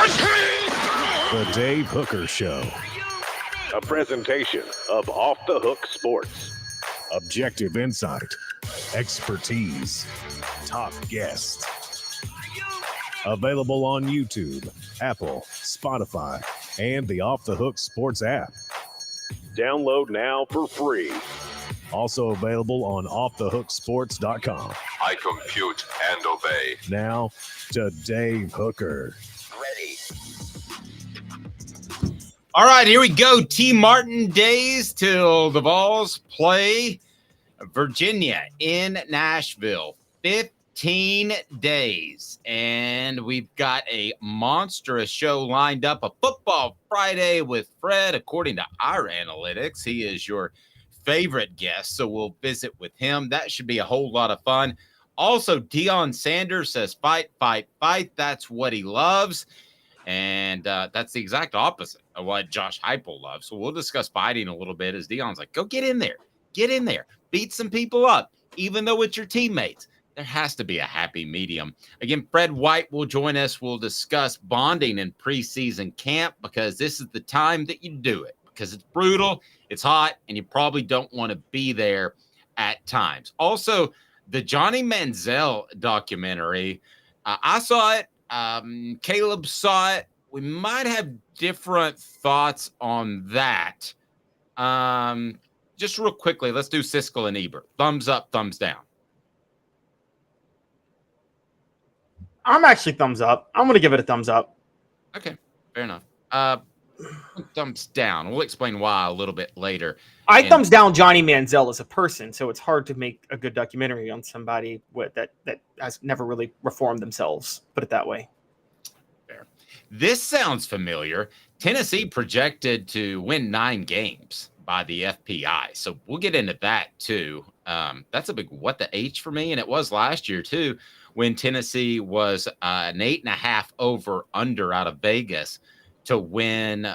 The Dave Hooker Show. A presentation of Off the Hook Sports. Objective insight, expertise, top guests. Available on YouTube, Apple, Spotify, and the Off the Hook Sports app. Download now for free. Also available on offthehooksports.com. I compute and obey. Now to Dave Hooker. Ready. All right, here we go. T. Martin days till the Vols play Virginia in Nashville. 15 days. And we've got a monstrous show lined up. A Football Friday with Fred, according to our analytics. He is your favorite guest, so we'll visit with him. That should be a whole lot of fun. Also, Deion Sanders says, fight, fight, fight. That's what he loves. And that's the exact opposite of what Josh Heupel loves. So we'll discuss fighting a little bit as Deion's like, go get in there. Get in there. Beat some people up, even though it's your teammates. There has to be a happy medium. Again, Fred White will join us. We'll discuss bonding in preseason camp because this is the time that you do it because it's brutal, it's hot, and you probably don't want to be there at times. Also, the Johnny Manziel documentary, I saw it. Caleb saw it. We might have different thoughts on that. Just real quickly, let's do Siskel and Ebert. Thumbs up, thumbs down. I'm actually thumbs up. I'm going to give it a thumbs up. Okay, fair enough. Thumbs down. We'll explain why a little bit later. Thumbs down Johnny Manziel as a person, so it's hard to make a good documentary on somebody that has never really reformed themselves, put it that way. Fair. This sounds familiar. Tennessee projected to win 9 games by the FPI, so we'll get into that too. That's a big what the H for me, and it was last year too when Tennessee was an 8.5 over under out of Vegas to win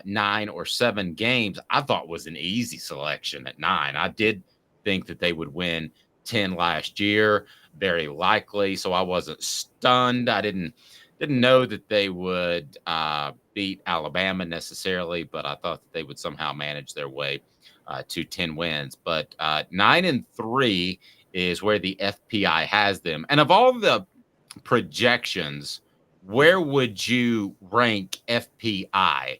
9 or 7 games. I thought was an easy selection at 9. I did think that they would win 10 last year, very likely. So I wasn't stunned. I didn't know that they would beat Alabama necessarily, but I thought that they would somehow manage their way to 10 wins. But 9-3 is where the FPI has them. And of all the projections, where would you rank FPI,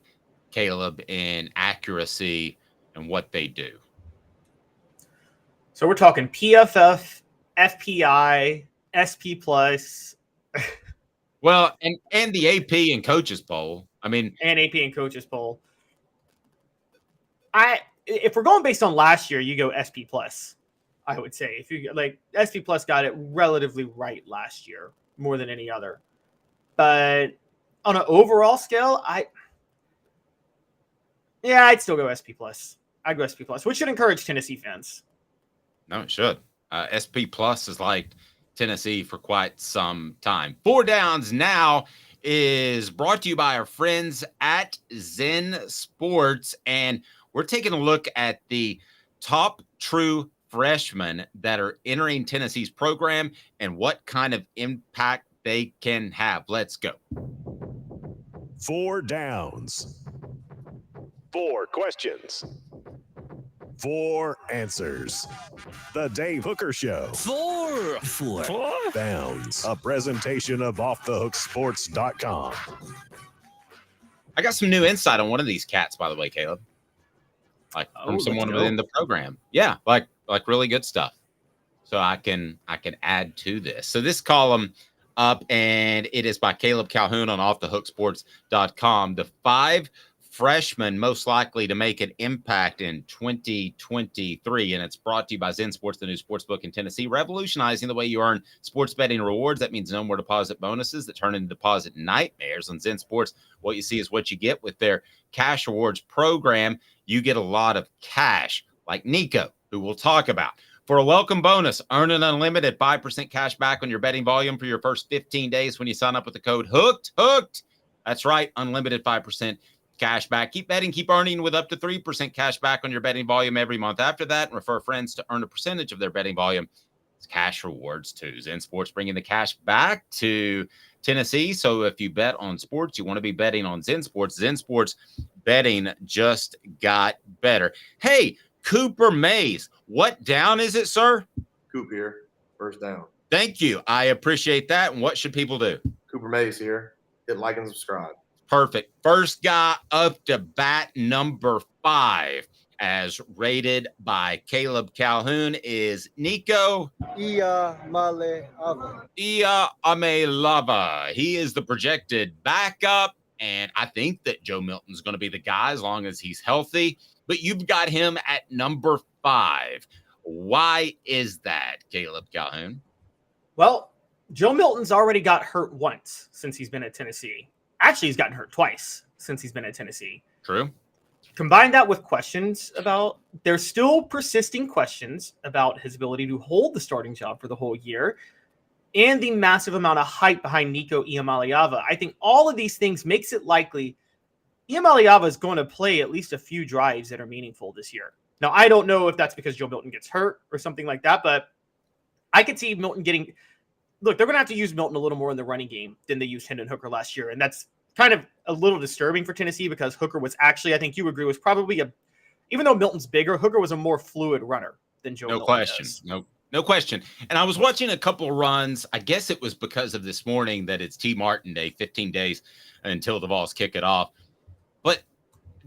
Caleb, in accuracy and what they do? So we're talking PFF, FPI, SP plus. Well, and the AP and coaches poll. I mean, and AP and coaches poll. If we're going based on last year, you go SP plus. I would say if you like SP plus got it relatively right last year more than any other. But on an overall scale, I'd still go SP plus. I'd go SP plus, which should encourage Tennessee fans. No, it should. SP plus is like Tennessee for quite some time. 4 Downs now is brought to you by our friends at Zen Sports, and we're taking a look at the top true freshmen that are entering Tennessee's program and what kind of impact they can have. Let's go. 4 Downs. 4 questions. 4 answers. The Dave Hooker Show. 4 Downs. A presentation of offthehooksports.com. I got some new insight on one of these cats, by the way, Caleb. Like from someone within the program. Yeah, like really good stuff. So I can add to this. So this column up, and it is by Caleb Calhoun on offthehooksports.com. The 5 freshmen most likely to make an impact in 2023, and it's brought to you by Zen Sports, the new sportsbook in Tennessee, revolutionizing the way you earn sports betting rewards. That means no more deposit bonuses that turn into deposit nightmares. On Zen Sports, what you see is what you get with their cash rewards program. You get a lot of cash, like Nico, who we'll talk about. For a welcome bonus, earn an unlimited 5% cash back on your betting volume for your first 15 days when you sign up with the code HOOKED. That's right, unlimited 5% cash back. Keep betting, keep earning with up to 3% cash back on your betting volume every month after that, and refer friends to earn a percentage of their betting volume. cash rewards too. Zen Sports bringing the cash back to Tennessee. So if you bet on sports, you want to be betting on Zen Sports. Zen Sports betting just got better. Hey, Cooper Mays, what down is it, sir? Coop here. First down. Thank you. I appreciate that. And what should people do? Cooper Mays here. Hit like and subscribe. Perfect. First guy up to bat, number 5, as rated by Caleb Calhoun, is Nico Iamaleava. He is the projected backup, and I think that Joe Milton's going to be the guy as long as he's healthy. But you've got him at number 5. Why is that, Caleb Calhoun? Well, Joe Milton's already got hurt once since he's been at Tennessee. Actually, he's gotten hurt twice since he's been at Tennessee. True. Combine that with questions about, there's still persisting questions about his ability to hold the starting job for the whole year, and the massive amount of hype behind Nico Iamaleava. I think all of these things makes it likely Iamaleava is going to play at least a few drives that are meaningful this year. Now, I don't know if that's because Joe Milton gets hurt or something like that, but I could see Milton getting – look, they're going to have to use Milton a little more in the running game than they used Hendon Hooker last year, and that's kind of a little disturbing for Tennessee because Hooker was actually, I think you agree, was probably even though Milton's bigger, Hooker was a more fluid runner than Joe Milton. No question. No question. And I was watching a couple runs. I guess it was because of this morning that it's T. Martin Day, 15 days until the Vols kick it off. But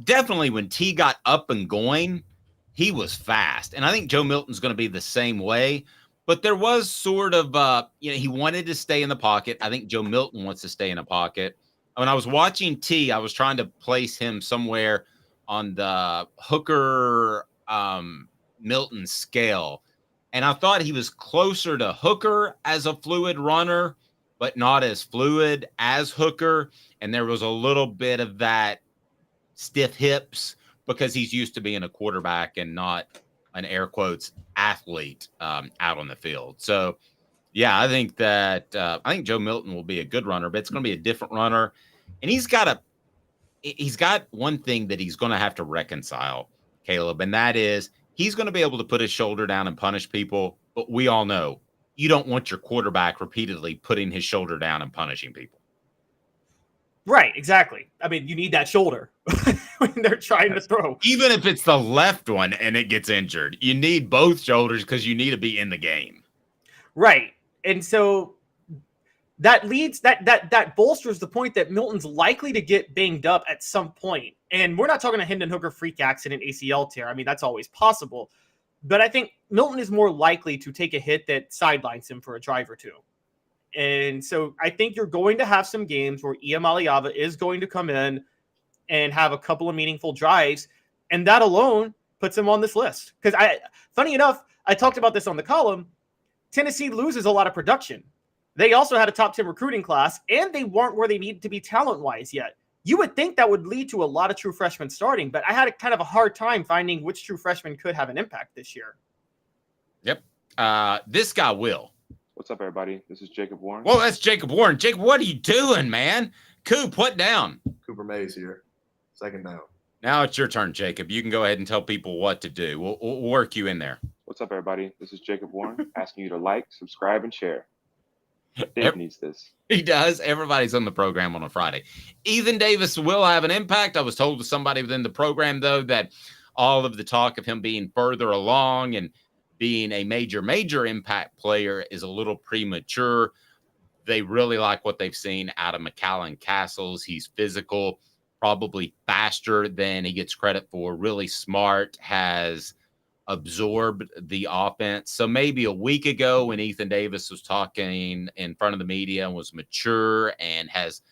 definitely when T got up and going, he was fast. And I think Joe Milton's going to be the same way. But there was sort of, he wanted to stay in the pocket. I think Joe Milton wants to stay in a pocket. When I was watching T, I was trying to place him somewhere on the Hooker Milton scale. And I thought he was closer to Hooker as a fluid runner, but not as fluid as Hooker. And there was a little bit of that stiff hips because he's used to being a quarterback and not an air quotes athlete out on the field. So, yeah, I think Joe Milton will be a good runner, but it's going to be a different runner. And he's got one thing that he's going to have to reconcile, Caleb, and that is he's going to be able to put his shoulder down and punish people. But we all know you don't want your quarterback repeatedly putting his shoulder down and punishing people. Right, exactly. I mean, you need that shoulder when they're trying to throw. Even if it's the left one and it gets injured, you need both shoulders because you need to be in the game. Right. And so that leads that bolsters the point that Milton's likely to get banged up at some point. And we're not talking a Hendon Hooker freak accident ACL tear. I mean, that's always possible. But I think Milton is more likely to take a hit that sidelines him for a drive or two. And so I think you're going to have some games where Iamaleava is going to come in and have a couple of meaningful drives. And that alone puts him on this list. Because funny enough, I talked about this on the column. Tennessee loses a lot of production. They also had a top 10 recruiting class, and they weren't where they needed to be talent-wise yet. You would think that would lead to a lot of true freshmen starting, but I had kind of a hard time finding which true freshman could have an impact this year. Yep. This guy will. What's up, everybody? This is Jacob Warren. Well, that's Jacob Warren. Jacob, what are you doing, man? Coop, what down? Cooper Mays here. Second down. Now it's your turn, Jacob. You can go ahead and tell people what to do. We'll work you in there. What's up, everybody? This is Jacob Warren, asking you to like, subscribe, and share. Dave needs this. He does. Everybody's on the program on a Friday. Ethan Davis will have an impact. I was told to somebody within the program, though, that all of the talk of him being further along and being a major impact player is a little premature. They really like what they've seen out of McCallan Castles. He's physical, probably faster than he gets credit for, really smart, has absorbed the offense. So maybe a week ago when Ethan Davis was talking in front of the media and was mature and has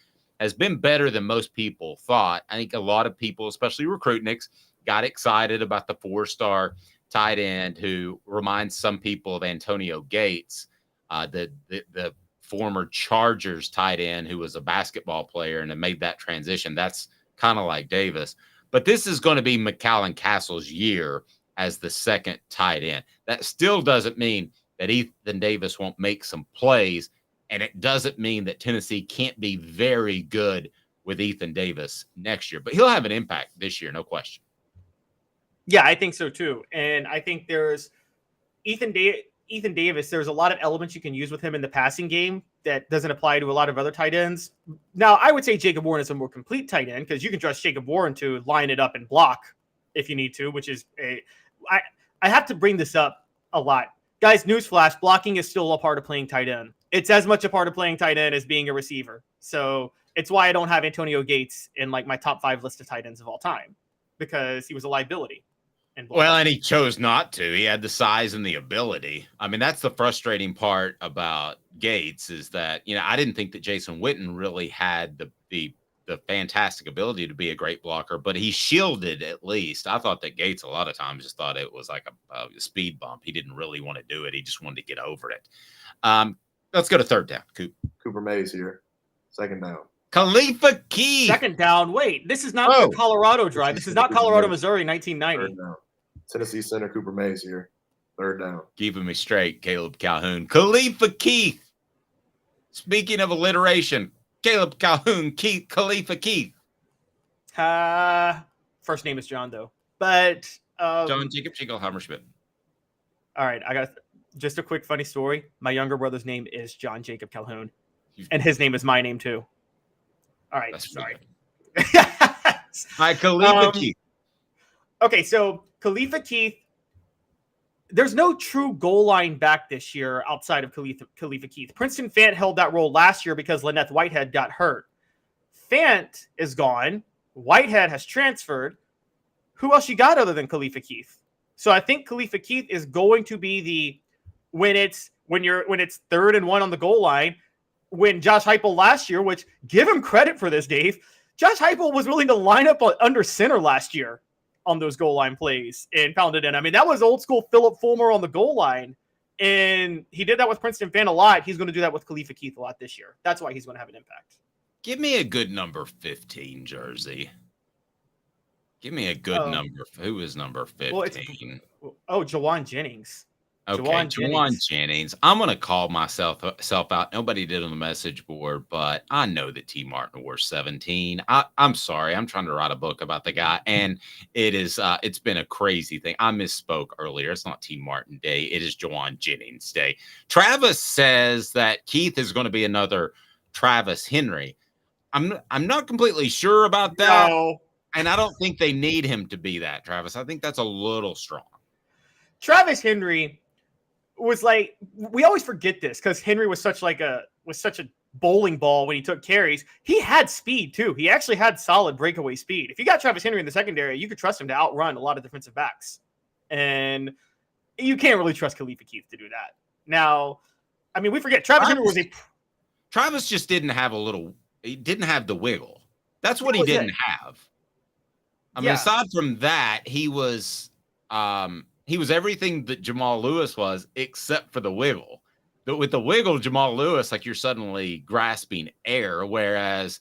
been better than most people thought, I think a lot of people, especially recruitniks, got excited about the 4-star tight end who reminds some people of Antonio Gates, the former Chargers tight end who was a basketball player and made that transition. That's kind of like Davis. But this is going to be McCallan Castle's year as the second tight end. That still doesn't mean that Ethan Davis won't make some plays, and it doesn't mean that Tennessee can't be very good with Ethan Davis next year. But he'll have an impact this year, no question. Yeah, I think so too. And I think there's Ethan Davis. Ethan Davis, there's a lot of elements you can use with him in the passing game that doesn't apply to a lot of other tight ends. Now, I would say Jacob Warren is a more complete tight end because you can trust Jacob Warren to line it up and block if you need to, which is I have to bring this up a lot. Guys, newsflash, blocking is still a part of playing tight end. It's as much a part of playing tight end as being a receiver. So it's why I don't have Antonio Gates in like my top 5 list of tight ends of all time, because he was a liability. Well, and he chose not to. He had the size and the ability. I mean, that's the frustrating part about Gates is that, I didn't think that Jason Witten really had the fantastic ability to be a great blocker, but he shielded at least. I thought that Gates a lot of times just thought it was like a speed bump. He didn't really want to do it. He just wanted to get over it. Let's go to third down. Cooper Mays here. Second down. Khalifa Keith. Second down. Wait, this is not the Colorado drive. This is not Colorado, Missouri, 1990. Tennessee center Cooper Mays here. Third down. Keeping me straight, Caleb Calhoun. Khalifa Keith. Speaking of alliteration, Caleb Calhoun, Khalifa Keith. First name is John, though. But John Jacob Jingleheimer Schmidt. All right, I got just a quick funny story. My younger brother's name is John Jacob Calhoun, and his name is my name too. All right, sorry. Hi, Khalifa Keith. Okay, so Khalifa Keith, there's no true goal line back this year outside of Khalifa Keith. Princeton Fant held that role last year because Lynette Whitehead got hurt. Fant is gone. Whitehead has transferred. Who else you got other than Khalifa Keith? So I think Khalifa Keith is going to be when it's 3rd and 1 on the goal line. When Josh Heupel last year, which give him credit for this, Dave, Josh Heupel was willing to line up under center last year on those goal line plays and pound it in. I mean, that was old school Philip Fulmer on the goal line. And he did that with Princeton Fan a lot. He's going to do that with Khalifa Keith a lot this year. That's why he's going to have an impact. Give me a good number 15 jersey. Give me a good number. Who is number 15? Jawan Jennings. Okay, Jawan Jennings. I'm going to call myself out. Nobody did on the message board, but I know that T. Martin wore 17. I'm sorry. I'm trying to write a book about the guy, and it's been a crazy thing. I misspoke earlier. It's not T. Martin Day. It is Jawan Jennings Day. Travis says that Keith is going to be another Travis Henry. I'm not completely sure about that, and I don't think they need him to be that, Travis. I think that's a little strong. Travis Henry was like, we always forget this because Henry was such a bowling ball when he took carries. He had speed too. He actually had solid breakaway speed. If you got Travis Henry in the secondary, you could trust him to outrun a lot of defensive backs. And you can't really trust Khalifa Keith to do that. Now, I mean, we forget Travis Henry was Travis just didn't have he didn't have the wiggle. That's what he didn't have. I mean, aside from that, he was everything that Jamal Lewis was, except for the wiggle. But with the wiggle, Jamal Lewis, like you're suddenly grasping air. Whereas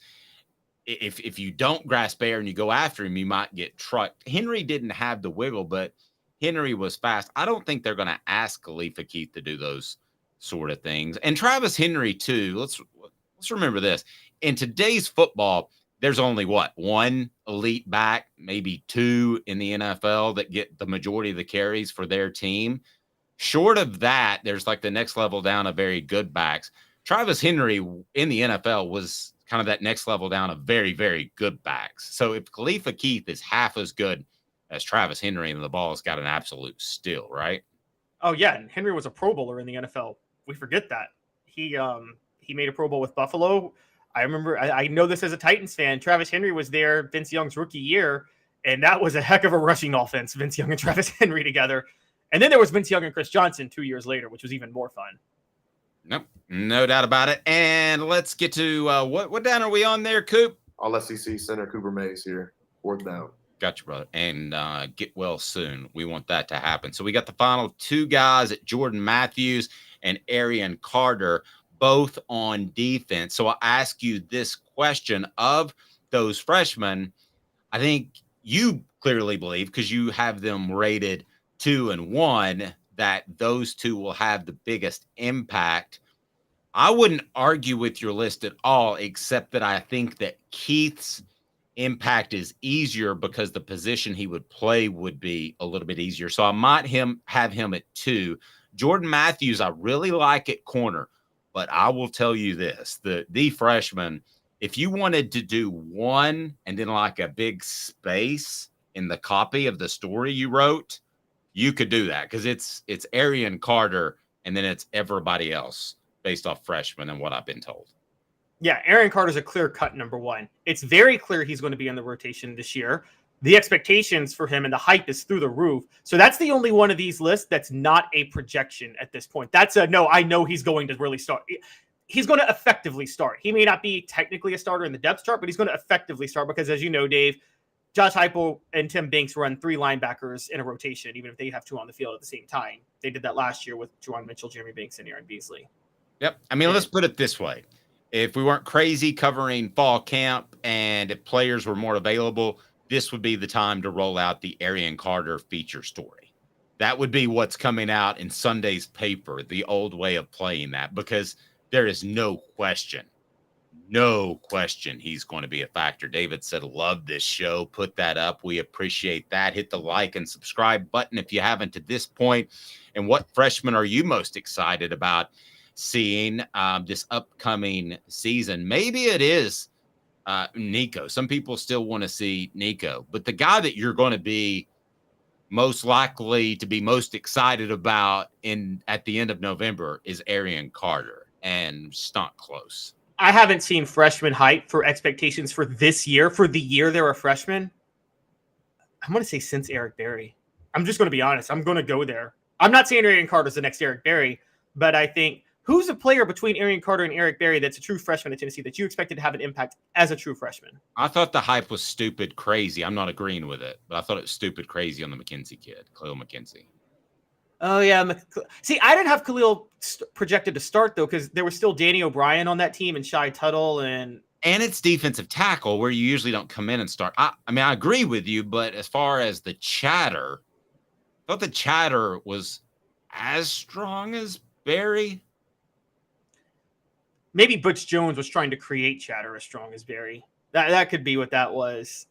if you don't grasp air and you go after him, you might get trucked. Henry didn't have the wiggle, but Henry was fast. I don't think they're going to ask Khalifa Keith to do those sort of things. And Travis Henry too. Let's remember this. In today's football, there's only one elite back, maybe 2 in the NFL that get the majority of the carries for their team. Short of that, there's like the next level down of very good backs. Travis Henry in the NFL was kind of that next level down of very, very good backs. So if Khalifa Keith is half as good as Travis Henry, then the ball has got an absolute steal, right? Oh yeah, and Henry was a Pro Bowler in the NFL. We forget that. He made a Pro Bowl with Buffalo. I remember, I know this as a Titans fan, Travis Henry was there Vince Young's rookie year, and that was a heck of a rushing offense, Vince Young and Travis Henry together. And then there was Vince Young and Chris Johnson 2 years later, which was even more fun. Nope, no doubt about it. And let's get to what down are we on there, Coop? All SEC center Cooper Mays here. 4th down. Gotcha, brother. And get well soon. We want that to happen. So we got the final 2 guys at Jordan Matthews and Arian Carter, both on defense. So I'll ask you this question of those freshmen. I think you clearly believe, because you have them rated 2 and 1, that those 2 will have the biggest impact. I wouldn't argue with your list at all, except that I think that Keith's impact is easier because the position he would play would be a little bit easier. So I might have him at 2. Jordan Matthews, I really like at corner, but I will tell you this, the freshman, if you wanted to do one and then like a big space in the copy of the story you wrote, you could do that because it's Arian Carter and then it's everybody else based off freshmen and what I've been told. Yeah, Arian Carter's a clear-cut number one. It's very clear he's going to be in the rotation this year. The expectations for him and the hype is through the roof. So that's the only one of these lists that's not a projection at this point. That's a no, I know he's going to really start. He's going to effectively start. He may not be technically a starter in the depth chart, but he's going to effectively start because, as you know, Dave, Josh Heupel and Tim Banks run 3 linebackers in a rotation, even if they have 2 on the field at the same time. They did that last year with Juwan Mitchell, Jeremy Banks, and Aaron Beasley. Yep. I mean, let's put it this way. If we weren't crazy covering fall camp and if players were more available, this would be the time to roll out the Arian Carter feature story. That would be what's coming out in Sunday's paper, the old way of playing that, because there is no question he's going to be a factor. David said, love this show. Put that up. We appreciate that. Hit the like and subscribe button if you haven't at this point. And what freshman are you most excited about seeing this upcoming season? Maybe it is Nico. Some people still want to see Nico, but the guy that you're going to be most likely to be most excited about at the end of November is Arian Carter, and it's not close. I haven't seen freshman hype for expectations for this year, for the year they're a freshman. I'm going to say since Eric Berry. I'm just going to be honest. I'm going to go there. I'm not saying Arian Carter's the next Eric Berry, but I think who's a player between Arian Carter and Eric Berry that's a true freshman at Tennessee that you expected to have an impact as a true freshman? I thought the hype was stupid crazy. I'm not agreeing with it, but I thought it was stupid crazy on the McKenzie kid, Khalil McKenzie. Oh, yeah. See, I didn't have Khalil projected to start, though, because there was still Danny O'Brien on that team and Shai Tuttle. And it's defensive tackle where you usually don't come in and start. I mean, I agree with you, but as far as the chatter, I thought the chatter was as strong as Berry. Maybe Butch Jones was trying to create chatter as strong as Berry. That could be what that was.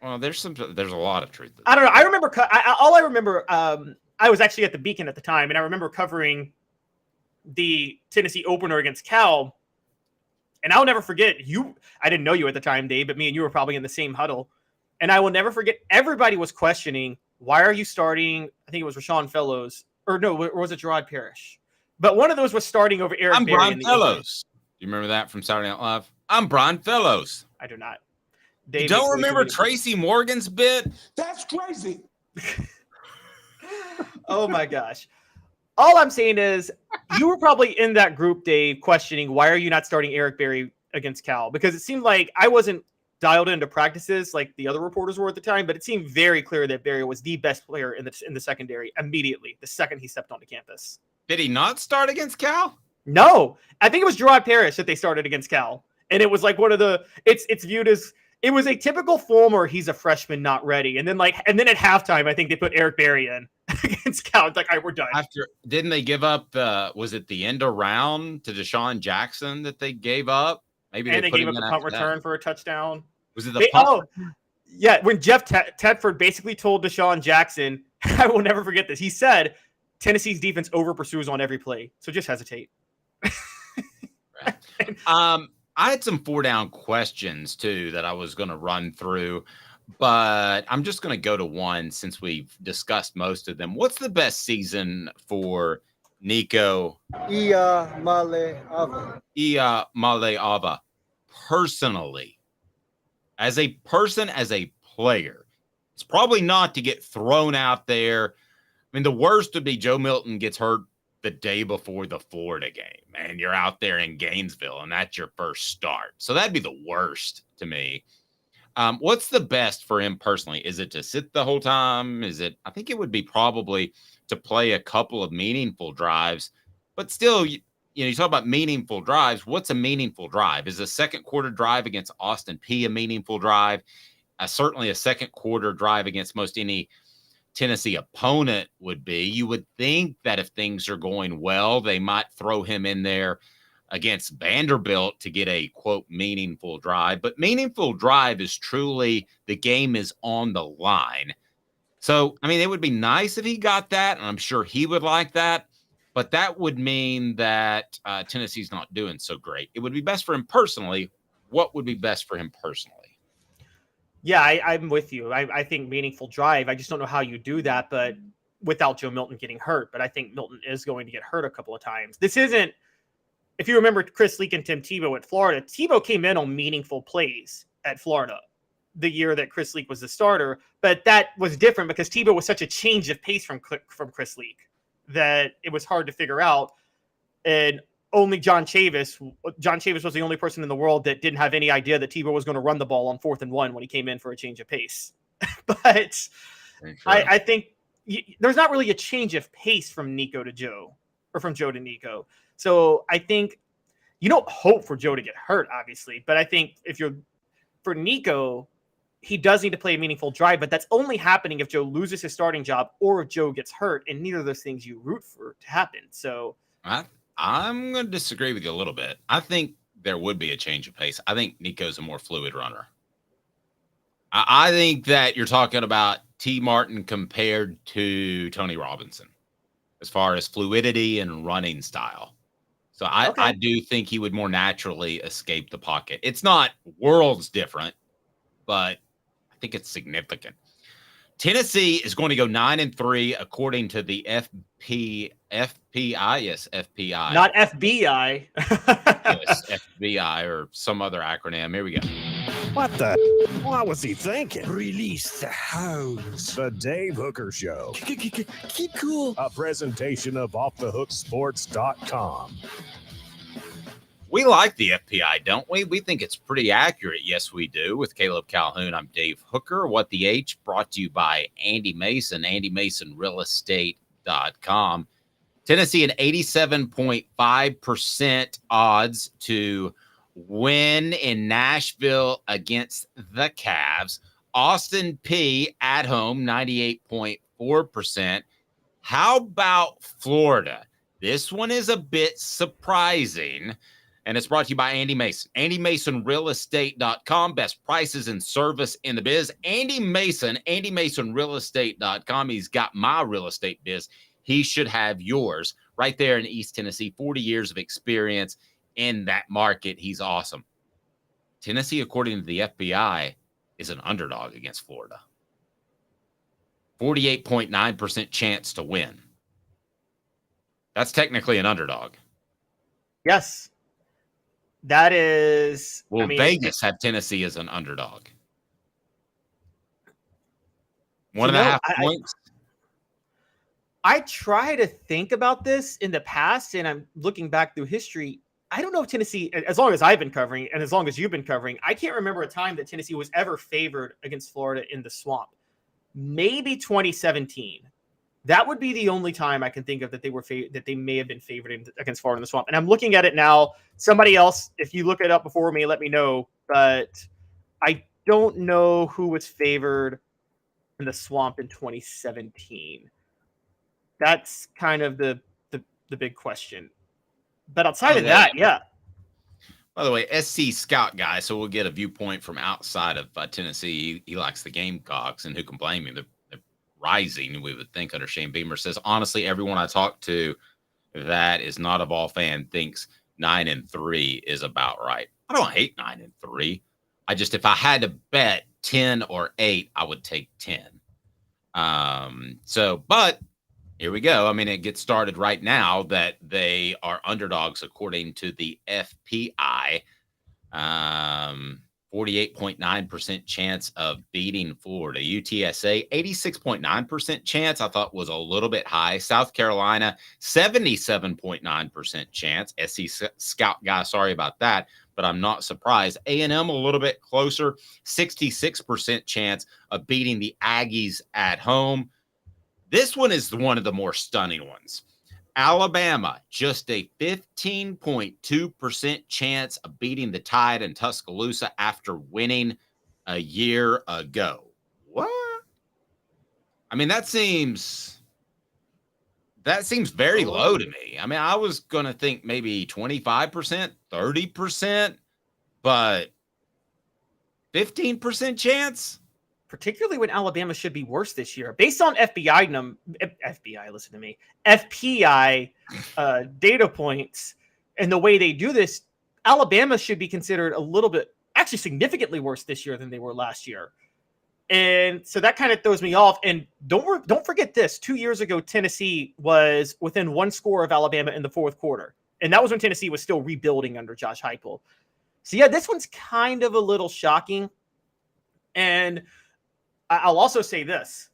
Well, there's a lot of truth. I don't know. I remember. I remember. I was actually at the Beacon at the time, and I remember covering the Tennessee opener against Cal. And I'll never forget you. I didn't know you at the time, Dave, but me and you were probably in the same huddle. And I will never forget. Everybody was questioning, why are you starting? I think it was Rashawn Fellows. Or no, or was it Gerard Parrish? But one of those was starting over Eric Berry. I'm Brian Fellows. Do you remember that from Saturday Night Live? I'm Brian Fellows. I do not. You don't remember Tracy Morgan's bit? That's crazy. Oh, my gosh. All I'm saying is you were probably in that group, Dave, questioning why are you not starting Eric Berry against Cal? Because it seemed like I wasn't dialed into practices like the other reporters were at the time, but it seemed very clear that Berry was the best player in the secondary immediately, the second he stepped onto campus. Did he not start against Cal? No. I think it was Gerard Parrish that they started against Cal. And it was like one of the it's viewed as it was a typical Fulmer, he's a freshman not ready. And then at halftime, I think they put Eric Berry in against Cal. It's like, all right, we're done. Didn't they give up was it the end around to Deshaun Jackson that they gave up? Maybe they gave up a punt return for a touchdown. Was it the punt? Oh, yeah. When Jeff Tedford basically told Deshaun Jackson, I will never forget this. He said, Tennessee's defense over pursues on every play. So just hesitate. I had some 4-down questions too that I was going to run through, but I'm just going to go to one since we've discussed most of them. What's the best season for Nico Maleava? Personally, as a person, as a player, it's probably not to get thrown out there. I mean, the worst would be Joe Milton gets hurt the day before the Florida game and you're out there in Gainesville and that's your first start. So that'd be the worst to me. What's the best for him personally? Is it to sit the whole time? I think it would be probably to play a couple of meaningful drives, but still, you talk about meaningful drives. What's a meaningful drive? Is a second quarter drive against Austin Peay a meaningful drive? Certainly a second quarter drive against most any Tennessee opponent would be. You would think that if things are going well, they might throw him in there against Vanderbilt to get a, quote, meaningful drive. But meaningful drive is truly the game is on the line. So, I mean, it would be nice if he got that, and I'm sure he would like that. But that would mean that Tennessee's not doing so great. It would be best for him personally. What would be best for him personally? Yeah, I'm with you. I think meaningful drive. I just don't know how you do that, but without Joe Milton getting hurt. But I think Milton is going to get hurt a couple of times. This isn't, if you remember Chris Leak and Tim Tebow at Florida, Tebow came in on meaningful plays at Florida the year that Chris Leak was the starter. But that was different because Tebow was such a change of pace from Chris Leak that it was hard to figure out. And only John Chavis was the only person in the world that didn't have any idea that Tebow was going to run the ball on 4th and 1 when he came in for a change of pace. But I think there's not really a change of pace from Nico to Joe, or from Joe to Nico. So I think you don't hope for Joe to get hurt, obviously. But I think for Nico, he does need to play a meaningful drive, but that's only happening if Joe loses his starting job or if Joe gets hurt, and neither of those things you root for to happen. So I'm going to disagree with you a little bit. I think there would be a change of pace. I think Nico's a more fluid runner. I think that you're talking about T. Martin compared to Tony Robinson as far as fluidity and running style. So I do think he would more naturally escape the pocket. It's not worlds different, but I think it's significant. Tennessee is going to go 9-3 according to the FPI. Yes, FPI. Not FBI. Yes, FBI or some other acronym. Here we go. What the? What was he thinking? Release the hounds. The Dave Hooker Show. Keep cool. A presentation of offthehooksports.com. We like the FPI, don't we? We think it's pretty accurate. Yes, we do. With Caleb Calhoun, I'm Dave Hooker. What the H, brought to you by Andy Mason, AndyMasonRealEstate.com. Tennessee an 87.5% odds to win in Nashville against the Cavs. Austin P at home, 98.4%. How about Florida? This one is a bit surprising. And it's brought to you by Andy Mason. AndyMasonRealEstate.com. Best prices and service in the biz. Andy Mason, AndyMasonRealEstate.com. He's got my real estate biz. He should have yours right there in East Tennessee. 40 years of experience in that market. He's awesome. Tennessee, according to the FBI, is an underdog against Florida. 48.9% chance to win. That's technically an underdog. Yes. That is. Well, Vegas had Tennessee as an underdog. 1.5 points. I try to think about this in the past, and I'm looking back through history. I don't know if Tennessee, as long as I've been covering and as long as you've been covering, I can't remember a time that Tennessee was ever favored against Florida in the Swamp. Maybe 2017. That would be the only time I can think of that they may have been favored against Florida in the Swamp. And I'm looking at it now. Somebody else, if you look it up before me, let me know. But I don't know who was favored in the Swamp in 2017. That's kind of the big question. But outside of that, yeah. By the way, SC Scout guy, so we'll get a viewpoint from outside of Tennessee. He likes the Gamecocks, and who can blame him? They're rising, we would think, under Shane Beamer. Says, honestly, everyone I talk to that is not a Vol fan thinks 9-3 is about right. I don't hate 9-3. I just, if I had to bet 10 or 8, I would take 10. But here we go. I mean, it gets started right now that they are underdogs according to the FPI. 48.9% chance of beating Florida. UTSA, 86.9% chance. I thought was a little bit high. South Carolina, 77.9% chance. SC Scout guy, sorry about that, but I'm not surprised. A&M a little bit closer, 66% chance of beating the Aggies at home. This one is one of the more stunning ones. Alabama, just a 15.2% chance of beating the Tide in Tuscaloosa after winning a year ago. What? I mean, that seems very low to me. I mean, I was going to think maybe 25%, 30%, but 15% chance? particularly when Alabama should be worse this year. Based on FPI, listen to me, FPI data points and the way they do this, Alabama should be considered a little bit, actually significantly worse this year than they were last year. And so that kind of throws me off. And don't forget this. 2 years ago, Tennessee was within one score of Alabama in the fourth quarter. And that was when Tennessee was still rebuilding under Josh Heupel. So, yeah, this one's kind of a little shocking. And I'll also say this.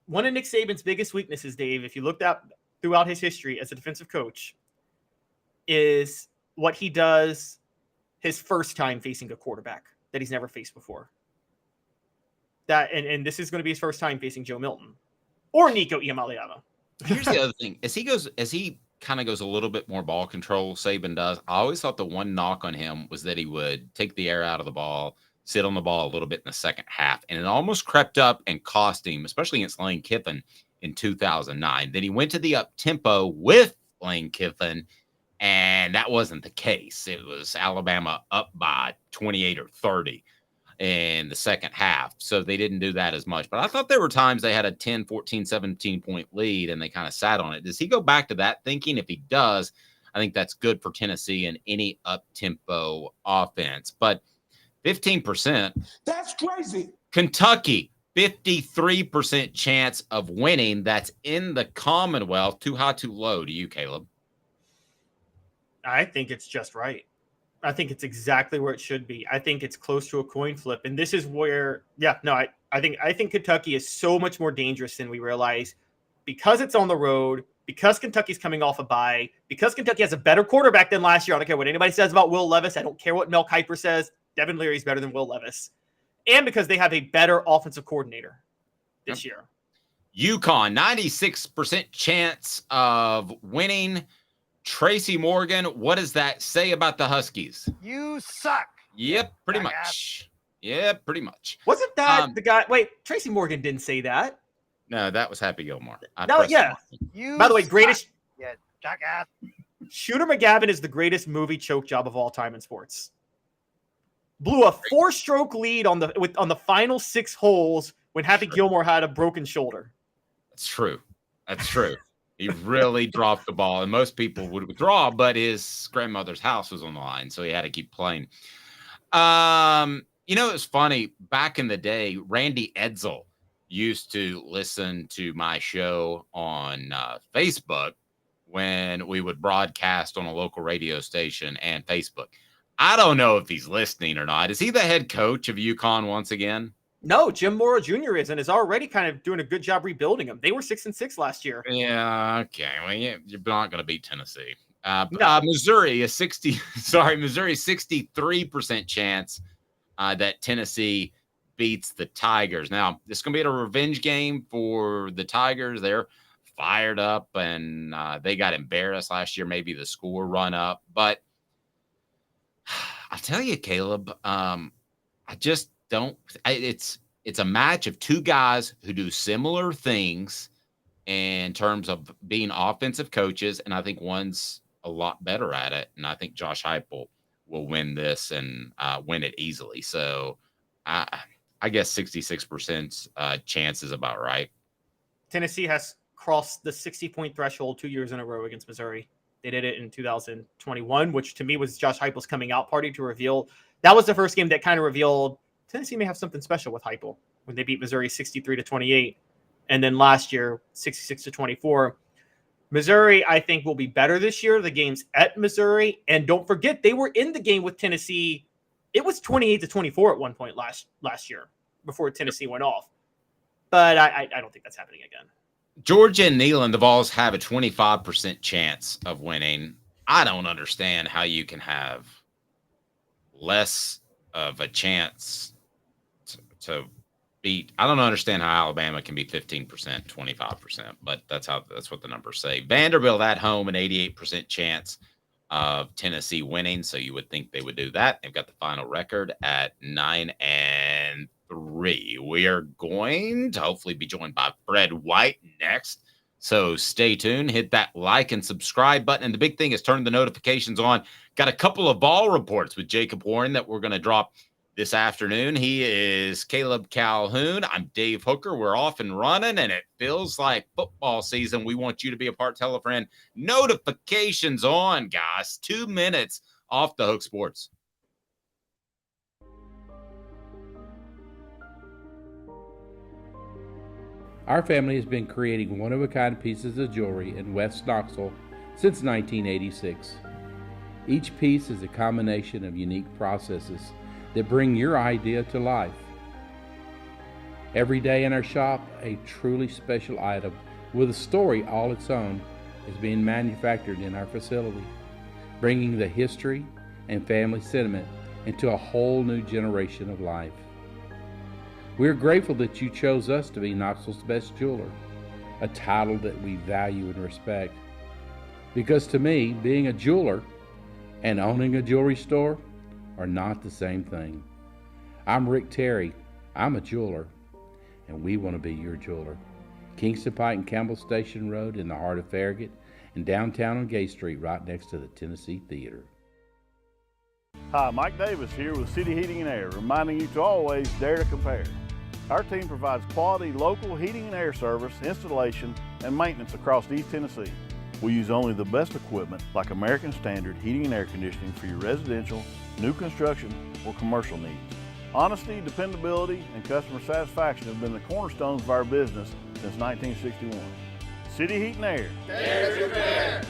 One of Nick Saban's biggest weaknesses, Dave, if you looked at throughout his history as a defensive coach, is what he does his first time facing a quarterback that he's never faced before. And this is going to be his first time facing Joe Milton or Nico Iamaleava. Here's the other thing. As he kind of goes a little bit more ball control, Saban does. I always thought the one knock on him was that he would take the air out of the ball, sit on the ball a little bit in the second half. And it almost crept up and cost him, especially against Lane Kiffin in 2009. Then he went to the up tempo with Lane Kiffin, and that wasn't the case. It was Alabama up by 28 or 30 in the second half. So they didn't do that as much. But I thought there were times they had a 10, 14, 17-point lead, and they kind of sat on it. Does he go back to that thinking? If he does, I think that's good for Tennessee in any up-tempo offense. But 15%. That's crazy. Kentucky, 53% chance of winning. That's in the Commonwealth. Too high, too low to you, Caleb? I think it's just right. I think it's exactly where it should be. I think it's close to a coin flip. And this is where, I think Kentucky is so much more dangerous than we realize because it's on the road, because Kentucky's coming off a bye, because Kentucky has a better quarterback than last year. I don't care what anybody says about Will Levis. I don't care what Mel Kiper says. Devin Leary's better than Will Levis. And because they have a better offensive coordinator this year. UConn, 96% chance of winning. Tracy Morgan, what does that say about the Huskies? You suck. Yep, pretty much. Yeah, pretty much. Wasn't that the guy? Wait, Tracy Morgan didn't say that. No, that was Happy Gilmore. No, yeah. By the way, greatest. Yeah, jackass. Shooter McGavin is the greatest movie choke job of all time in sports. Blew a 4-stroke lead on the final 6 holes when Happy Gilmore had a broken shoulder. That's true. That's true. He really dropped the ball, and most people would withdraw, but his grandmother's house was on the line, so he had to keep playing. It's funny. Back in the day, Randy Edsel used to listen to my show on Facebook when we would broadcast on a local radio station and Facebook. I don't know if he's listening or not. Is he the head coach of UConn once again? No, Jim Mora Jr. is, and is already kind of doing a good job rebuilding them. They were 6-6 last year. Yeah, okay. Well, you're not going to beat Tennessee. Missouri 63% chance that Tennessee beats the Tigers. Now, this is going to be a revenge game for the Tigers. They're fired up, and they got embarrassed last year. Maybe the score run up, but I'll tell you, Caleb, I just don't. It's a match of two guys who do similar things in terms of being offensive coaches, and I think one's a lot better at it. And I think Josh Heupel will win this and win it easily. So I guess 66% chance is about right. Tennessee has crossed the 60-point threshold 2 years in a row against Missouri. They did it in 2021, which to me was Josh Heupel's coming out party to reveal. That was the first game that kind of revealed Tennessee may have something special with Heupel when they beat Missouri 63-28. And then last year, 66-24. Missouri, I think, will be better this year. The game's at Missouri. And don't forget, they were in the game with Tennessee. It was 28-24 at one point last year before Tennessee went off. But I don't think that's happening again. Georgia and Neyland, the Vols have a 25% chance of winning. I don't understand how you can have less of a chance to beat. I don't understand how Alabama can be 15%, 25%, but that's what the numbers say. Vanderbilt at home, an 88% chance of Tennessee winning. So you would think they would do that. They've got the final record at 9-3. We are going to hopefully be joined by Fred White next. So stay tuned, hit that like and subscribe button. And the big thing is turn the notifications on. Got a couple of ball reports with Jacob Warren that we're going to drop This afternoon, he is Caleb Calhoun. I'm Dave Hooker. We're off and running, and it feels like football season. We want you to be a part. Tell a friend. Notifications on, guys. 2 minutes off the hook sports. Our family has been creating one-of-a-kind pieces of jewelry in West Knoxville since 1986. Each piece is a combination of unique processes that bring your idea to life. Every day in our shop, a truly special item with a story all its own is being manufactured in our facility, bringing the history and family sentiment into a whole new generation of life. We're grateful that you chose us to be Knoxville's best jeweler, a title that we value and respect. Because to me, being a jeweler and owning a jewelry store are not the same thing. I'm Rick Terry. I'm a jeweler, and we want to be your jeweler. Kingston Pike and Campbell Station Road in the heart of Farragut, and downtown on Gay Street right next to the Tennessee Theater. Hi, Mike Davis here with City Heating and Air, reminding you to always dare to compare. Our team provides quality local heating and air service, installation, and maintenance across East Tennessee. We use only the best equipment like American Standard heating and air conditioning for your residential, new construction, or commercial needs. Honesty, dependability, and customer satisfaction have been the cornerstones of our business since 1961. City Heat and Air. Dare to compare.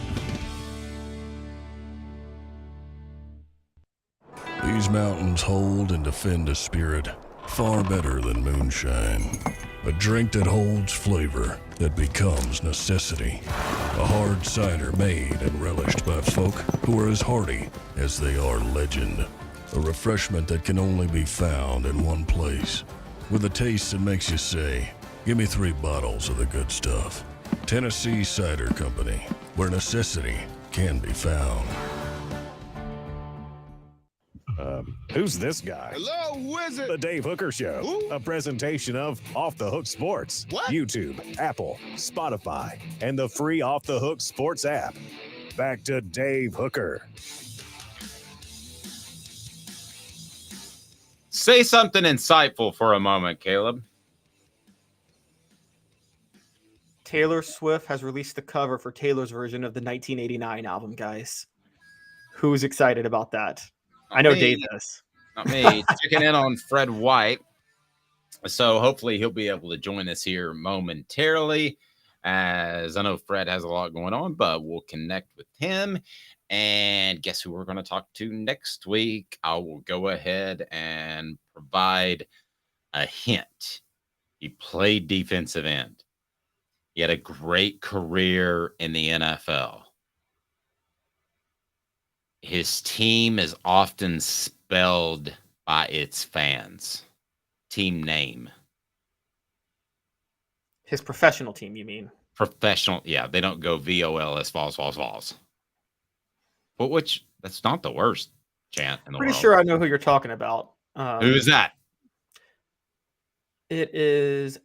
These mountains hold and defend a spirit far better than moonshine. A drink that holds flavor, that becomes necessity. A hard cider made and relished by folk who are as hearty as they are legend. A refreshment that can only be found in one place, with a taste that makes you say, give me 3 bottles of the good stuff. Tennessee Cider Company, where necessity can be found. Who's this guy? Hello, wizard. The Dave Hooker Show, Who? a presentation of Off the Hook Sports. What? YouTube, Apple, Spotify, and the free Off the Hook Sports app. Back to Dave Hooker. Say something insightful for a moment, Caleb. Taylor Swift has released the cover for Taylor's version of the 1989 album, guys. Who's excited about that? I know Dave is. Not me. Checking in on Fred White. So hopefully he'll be able to join us here momentarily, as I know Fred has a lot going on, but we'll connect with him. And guess who we're going to talk to next week? I will go ahead and provide a hint. He played defensive end. He had a great career in the NFL. His team is often spelled by its fans. Team name. His professional team, you mean? Professional. Yeah, they don't go VOLS, Vols. But which, that's not the worst chant in the world. Pretty sure I know who you're talking about. Who is that? It is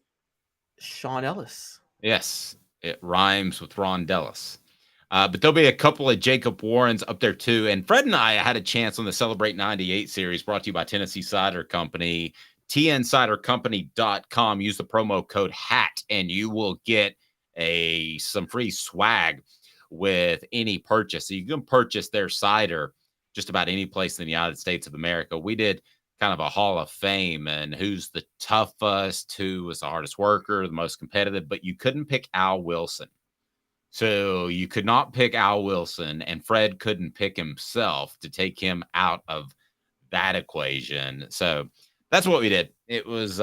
Sean Ellis. Yes, it rhymes with Ron Dellis. But there'll be a couple of Jacob Warrens up there too. And Fred and I had a chance on the Celebrate 98 series brought to you by Tennessee Cider Company, tncidercompany.com. Use the promo code HAT and you will get some free swag with any purchase. So you can purchase their cider just about any place in the United States of America. We did kind of a hall of fame and who's the toughest, who was the hardest worker, the most competitive, but you couldn't pick Al Wilson. So you could not pick Al Wilson, and Fred couldn't pick himself to take him out of that equation. So that's what we did. It was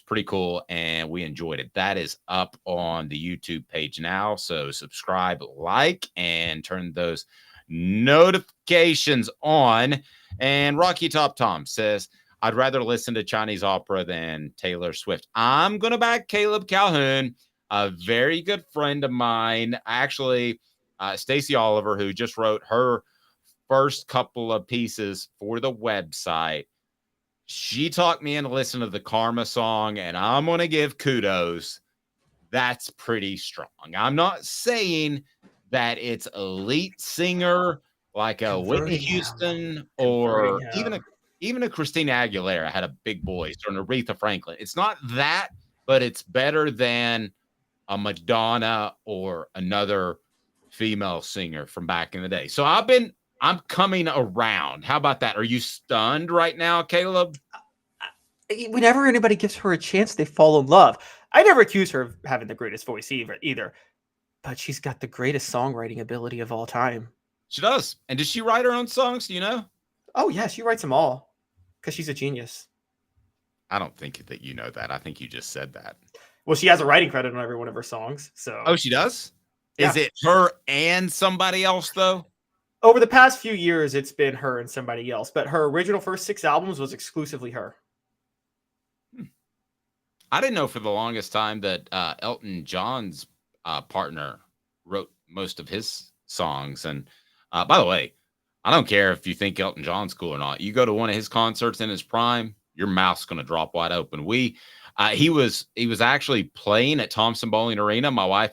pretty cool, and we enjoyed it. That is up on the YouTube page now. So subscribe, like, and turn those notifications on. And Rocky Top Tom says, I'd rather listen to Chinese opera than Taylor Swift. I'm going to back Caleb Calhoun. A very good friend of mine, actually, Stacey Oliver, who just wrote her first couple of pieces for the website. She talked me into listening to the Karma song, and I'm going to give kudos. That's pretty strong. I'm not saying that it's elite singer like a Whitney Houston or even even a Christina Aguilera had a big voice, or an Aretha Franklin. It's not that, but it's better than a Madonna or another female singer from back in the day. So I'm coming around. How about that? Are you stunned right now, Caleb? Whenever anybody gives her a chance, they fall in love. I never accuse her of having the greatest voice either, but she's got the greatest songwriting ability of all time. She does. And does she write her own songs? Do you know? Oh, yeah, she writes them all because she's a genius. I don't think that you know that. I think you just said that. Well, she has a writing credit on every one of her songs. So. Oh, she does? Yeah. Is it her and somebody else, though? Over the past few years, it's been her and somebody else, but her original first 6 albums was exclusively her. I didn't know for the longest time that Elton John's partner wrote most of his songs. And by the way, I don't care if you think Elton John's cool or not. You go to one of his concerts in his prime, your mouth's going to drop wide open. He was actually playing at Thompson Bowling Arena. Me and my wife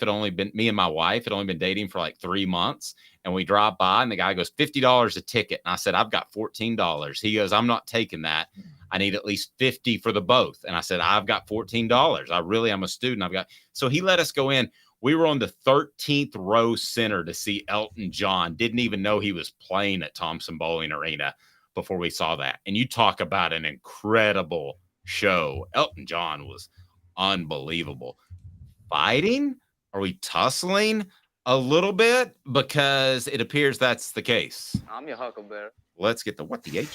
had only been dating for like 3 months. And we drive by and the guy goes, $50 a ticket. And I said, I've got $14. He goes, I'm not taking that. I need at least 50 for the both. And I said, I've got $14. I'm a student. So he let us go in. We were on the 13th row center to see Elton John. Didn't even know he was playing at Thompson Bowling Arena before we saw that. And you talk about an incredible show. Elton John was unbelievable. Fighting? Are we tussling a little bit? Because it appears that's the case. I'm your Huckleberry. Let's get what the H.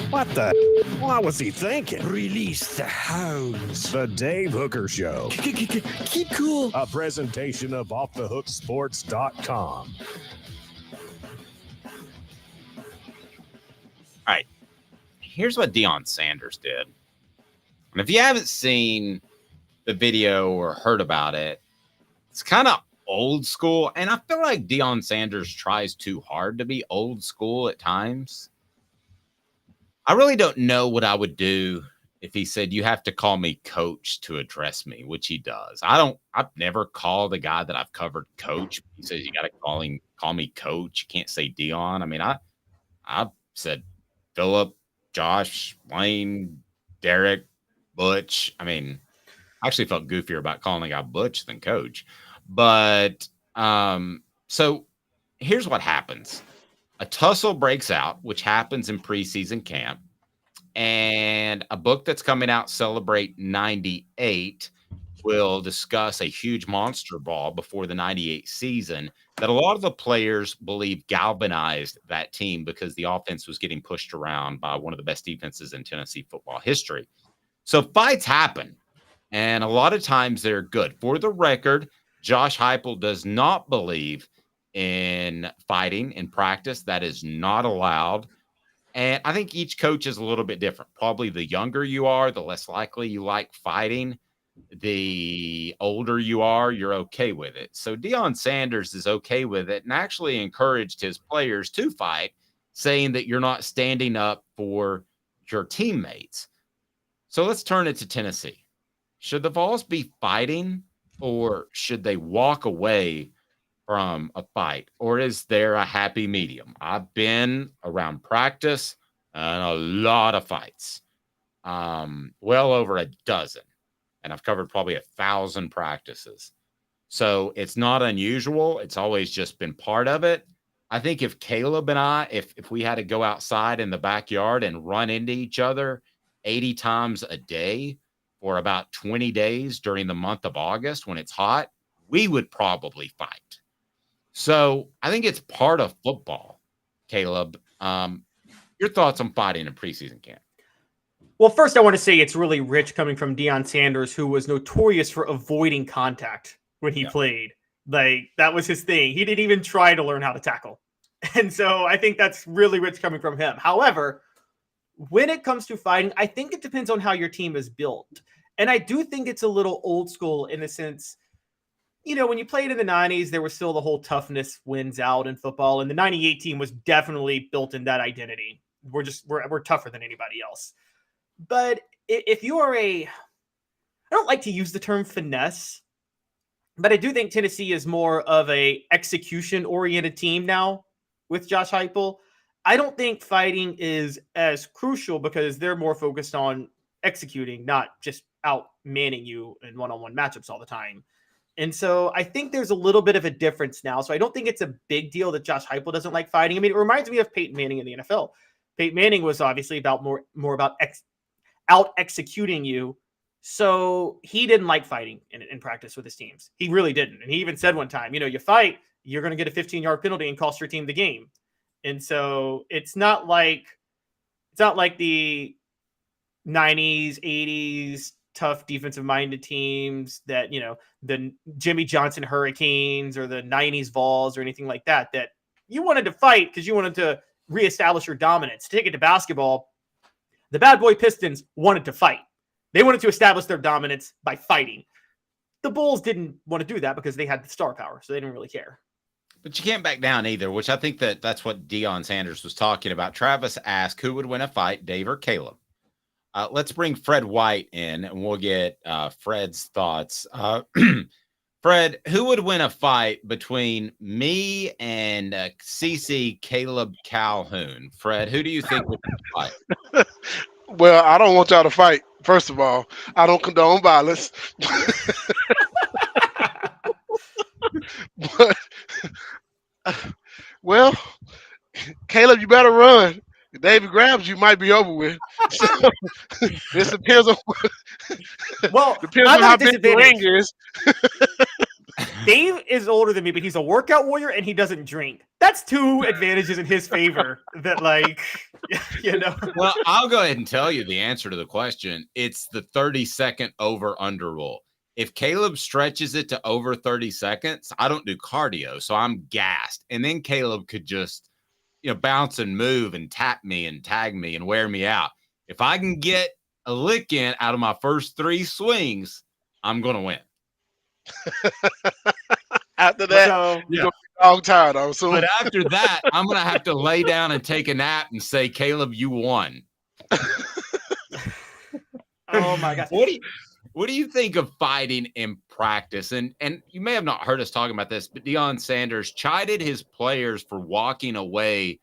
What the? What was he thinking? Release the hounds. The Dave Hooker Show. Keep cool. A presentation of offthehooksports.com. All right. Here's what Deion Sanders did. And if you haven't seen the video or heard about it, it's kind of old school. And I feel like Deion Sanders tries too hard to be old school at times. I really don't know what I would do if he said, you have to call me coach to address me, which he does. I've never called a guy that I've covered coach. He says, you got to call me coach. You can't say Deion. I mean, I've said Phillip, Josh, Wayne, Derek, Butch. I mean, I actually felt goofier about calling a guy Butch than coach. But so here's what happens. A tussle breaks out, which happens in preseason camp. And a book that's coming out, Celebrate 98, will discuss a huge monster ball before the 98 season that a lot of the players believe galvanized that team because the offense was getting pushed around by one of the best defenses in Tennessee football history. So fights happen, and a lot of times they're good. For the record, Josh Heupel does not believe in fighting in practice. That is not allowed. And I think each coach is a little bit different. Probably the younger you are, the less likely you like fighting. The older you are, you're okay with it. So Deion Sanders is okay with it and actually encouraged his players to fight, saying that you're not standing up for your teammates. So let's turn it to Tennessee. Should the Vols be fighting, or should they walk away from a fight, or is there a happy medium? I've been around practice and a lot of fights, well over a dozen, and I've covered probably 1,000 practices. So it's not unusual. It's always just been part of it. I think if Caleb and I, if we had to go outside in the backyard and run into each other 80 times a day for about 20 days during the month of August when it's hot, we would probably fight. So I think it's part of football. Caleb, your thoughts on fighting in preseason camp? Well, first I want to say it's really rich coming from Deion Sanders, who was notorious for avoiding contact when he played. Like, that was his thing. He didn't even try to learn how to tackle. And so I think that's really rich coming from him. However, when it comes to fighting, I think it depends on how your team is built. And I do think it's a little old school in the sense, you know, when you played in the 90s, there was still the whole toughness wins out in football. And the 98 team was definitely built in that identity. We're tougher than anybody else. But if you are I don't like to use the term finesse, but I do think Tennessee is more of a execution-oriented team now with Josh Heupel. I don't think fighting is as crucial because they're more focused on executing, not just out manning you in one-on-one matchups all the time. And so I think there's a little bit of a difference now. So I don't think it's a big deal that Josh Heupel doesn't like fighting. I mean, it reminds me of Peyton Manning in the NFL. Peyton Manning was obviously about more about out executing you. So he didn't like fighting in practice with his teams. He really didn't. And he even said one time, you fight, you're going to get a 15-yard penalty and cost your team the game. And so it's not like the 90s, 80s tough defensive-minded teams that, the Jimmy Johnson Hurricanes or the 90s Vols or anything like that you wanted to fight because you wanted to reestablish your dominance. To take it to basketball, the bad boy Pistons wanted to fight. They wanted to establish their dominance by fighting. The Bulls didn't want to do that because they had the star power, so they didn't really care. But you can't back down either, which I think that's what Deion Sanders was talking about. Travis asked, who would win a fight, Dave or Caleb? Let's bring Fred White in, and we'll get Fred's thoughts. Fred, who would win a fight between me and CC Caleb Calhoun? Fred, who do you think would win a fight? Well, I don't want y'all to fight. First of all, I don't condone violence. But, well, Caleb, you better run. If David grabs you, might be over with. So, this depends on how big the ring is. Dave is older than me, but he's a workout warrior and he doesn't drink. That's two advantages in his favor that, Well, I'll go ahead and tell you the answer to the question. It's the 30-second over-under rule. If Caleb stretches it to over 30 seconds, I don't do cardio, so I'm gassed. And then Caleb could just, bounce and move and tap me and tag me and wear me out. If I can get a lick in out of my first 3 swings, I'm going to win. After that, you're going to be dog tired, I'm assuming. But after that, I'm going to have to lay down and take a nap and say, Caleb, you won. Oh, my gosh. What do you think of fighting in practice? And you may have not heard us talking about this, but Deion Sanders chided his players for walking away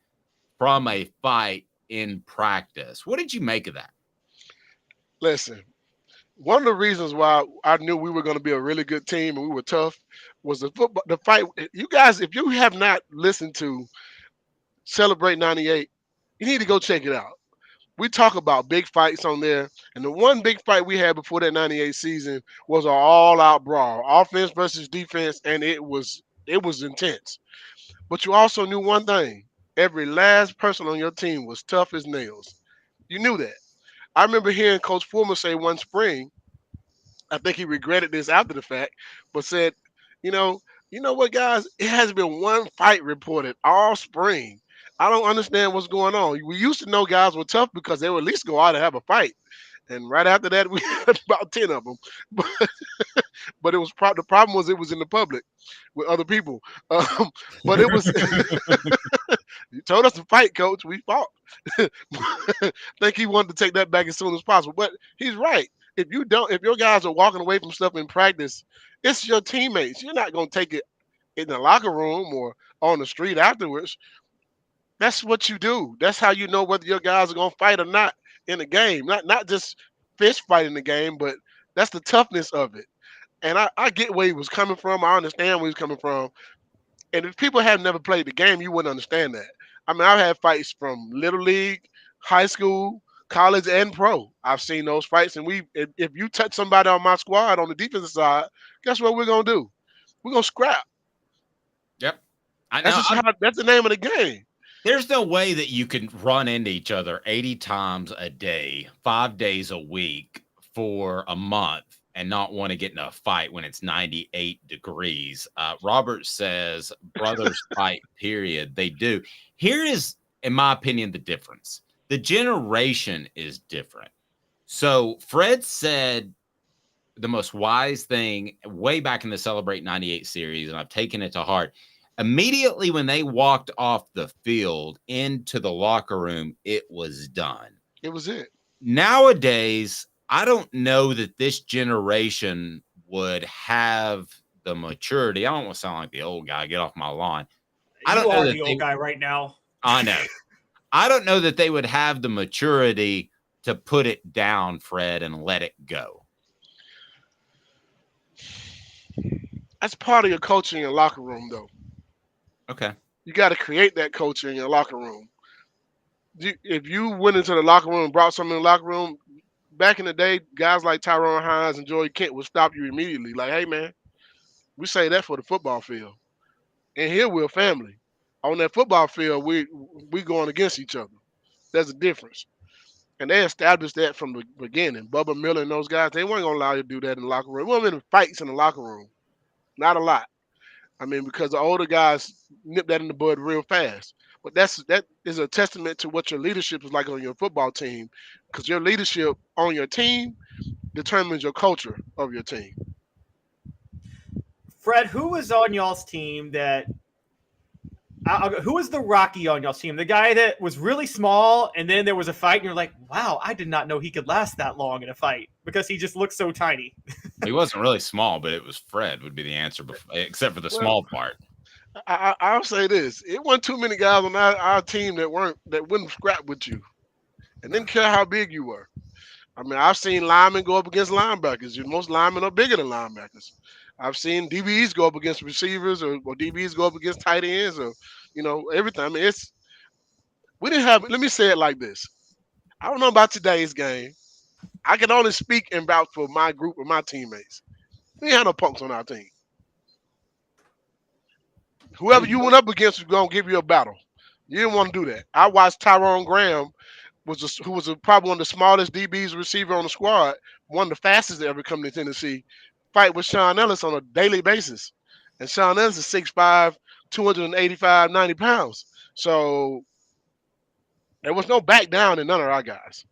from a fight in practice. What did you make of that? Listen, one of the reasons why I knew we were going to be a really good team and we were tough was the fight. You guys, if you have not listened to Celebrate 98, you need to go check it out. We talk about big fights on there, and the one big fight we had before that 98 season was an all-out brawl, offense versus defense, and it was intense. But you also knew one thing. Every last person on your team was tough as nails. You knew that. I remember hearing Coach Foreman say one spring, I think he regretted this after the fact, but said, you know what, guys? It hasn't been one fight reported all spring. I don't understand what's going on. We used to know guys were tough because they would at least go out and have a fight. And right after that, we had about 10 of them. But it was the problem was it was in the public with other people. But it was you told us to fight, coach. We fought. I think he wanted to take that back as soon as possible. But he's right. If your guys are walking away from stuff in practice, it's your teammates. You're not going to take it in the locker room or on the street afterwards. That's what you do. That's how you know whether your guys are going to fight or not in the game. Not just fist fight in the game, but that's the toughness of it. And I get where he was coming from. I understand where he's coming from. And if people have never played the game, you wouldn't understand that. I mean, I've had fights from little league, high school, college, and pro. I've seen those fights. And if you touch somebody on my squad on the defensive side, guess what we're going to do? We're going to scrap. Yep. I know. That's the name of the game. There's no way that you can run into each other 80 times a day, 5 days a week for a month and not want to get in a fight when it's 98 degrees. Robert says brothers fight, period. They do. Here is, in my opinion, the difference. The generation is different. So Fred said the most wise thing way back in the Celebrate 98 series, and I've taken it to heart. Immediately when they walked off the field into the locker room, it was done. It was it. Nowadays, I don't know that this generation would have the maturity. I don't want to sound like the old guy. Get off my lawn. I don't know the old guy right now. I know. I don't know that they would have the maturity to put it down, Fred, and let it go. That's part of your culture in your locker room, though. Okay. You got to create that culture in your locker room. If you went into the locker room and brought something in the locker room, back in the day, guys like Tyrone Hines and Joey Kent would stop you immediately. Like, hey, man, we say that for the football field. And here we're family. On that football field, we going against each other. There's a difference. And they established that from the beginning. Bubba Miller and those guys, they weren't going to allow you to do that in the locker room. We weren't in fights in the locker room. Not a lot. I mean, because the older guys nip that in the bud real fast. But that is a testament to what your leadership is like on your football team, because your leadership on your team determines your culture of your team. Fred, who was on y'all's team that who was the Rocky on y'all's team? The guy that was really small, and then there was a fight, and you're like, wow, I did not know he could last that long in a fight because he just looked so tiny. He wasn't really small, but it was Fred would be the answer, except for the small part. I'll say this: it wasn't too many guys on our team that wouldn't scrap with you, and didn't care how big you were. I mean, I've seen linemen go up against linebackers. Most linemen are bigger than linebackers. I've seen DBs go up against receivers, or DBs go up against tight ends, or everything. I mean, we didn't have. Let me say it like this: I don't know about today's game. I can only speak and vouch for my group of my teammates. We didn't have no punks on our team. Whoever you went up against was gonna give you a battle. You didn't want to do that. I watched Tyrone Graham, who was probably one of the smallest DBs receiver on the squad, one of the fastest to ever come to Tennessee, fight with Sean Ellis on a daily basis. And Sean Ellis is 6'5", 285, 90 pounds. So there was no back down in none of our guys.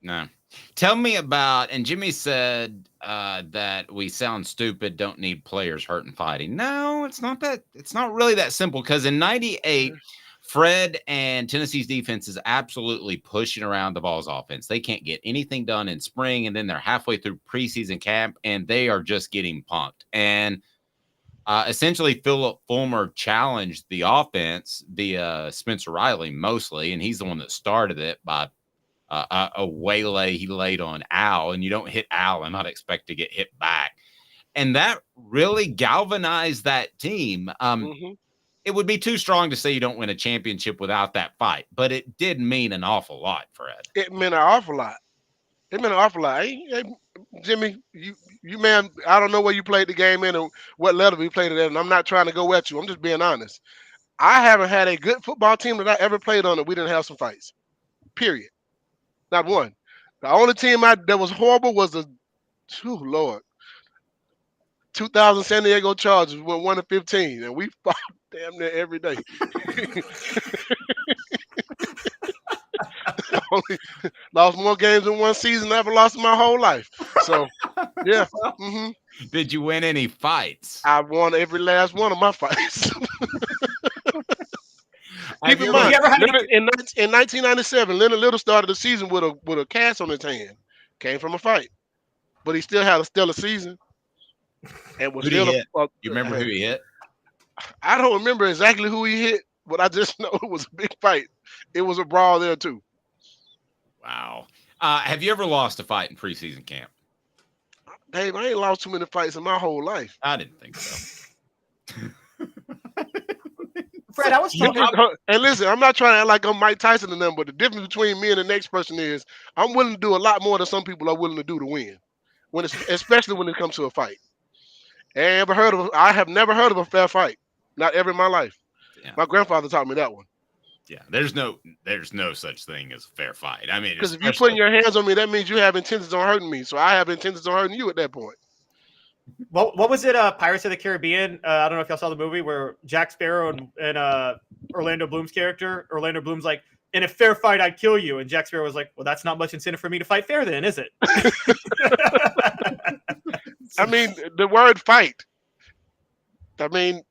No. Tell me about, and Jimmy said that we sound stupid, don't need players hurt and fighting. No, it's not that. It's not really that simple, because in 98, Fred and Tennessee's defense is absolutely pushing around the Vols offense. They can't get anything done in spring, and then they're halfway through preseason camp, and they are just getting punked. And essentially, Philip Fulmer challenged the offense via Spencer Riley mostly, and he's the one that started it by a waylay he laid on Al, and you don't hit Al and not expect to get hit back. And that really galvanized that team. It would be too strong to say you don't win a championship without that fight, but it did mean an awful lot, Fred. It meant an awful lot. Hey, Jimmy, you man, I don't know where you played the game in or what level you played it at, and I'm not trying to go at you. I'm just being honest. I haven't had a good football team that I ever played on that we didn't have some fights. Period. Not one. The only team that was horrible was the 2000 San Diego Chargers. We went 1-15, and we fought damn near every day. Lost more games in one season than I ever lost in my whole life. So, yeah. Did you win any fights? I won every last one of my fights. Keep in mind, in 1997, Leonard Little started the season with a cast on his hand. Came from a fight, but he still had a stellar season. And was still you remember who he hit? I don't remember exactly who he hit, but I just know it was a big fight. It was a brawl there too. Wow. Have you ever lost a fight in preseason camp? Dave, I ain't lost too many fights in my whole life. I didn't think so. Fred, I was talking. And listen, I'm not trying to act like I'm Mike Tyson and them, but the difference between me and the next person is I'm willing to do a lot more than some people are willing to do to win. Especially when it comes to a fight. I have never heard of a fair fight. Not ever in my life. Yeah. My grandfather taught me that one. Yeah, there's no such thing as a fair fight. I mean, because if you're putting your hands on me, that means you have intentions on hurting me. So I have intentions on hurting you at that point. What was it? Pirates of the Caribbean. I don't know if y'all saw the movie where Jack Sparrow and Orlando Bloom's character. Orlando Bloom's like, in a fair fight, I'd kill you, and Jack Sparrow was like, well, that's not much incentive for me to fight fair, then, is it? I mean, the word fight. I mean,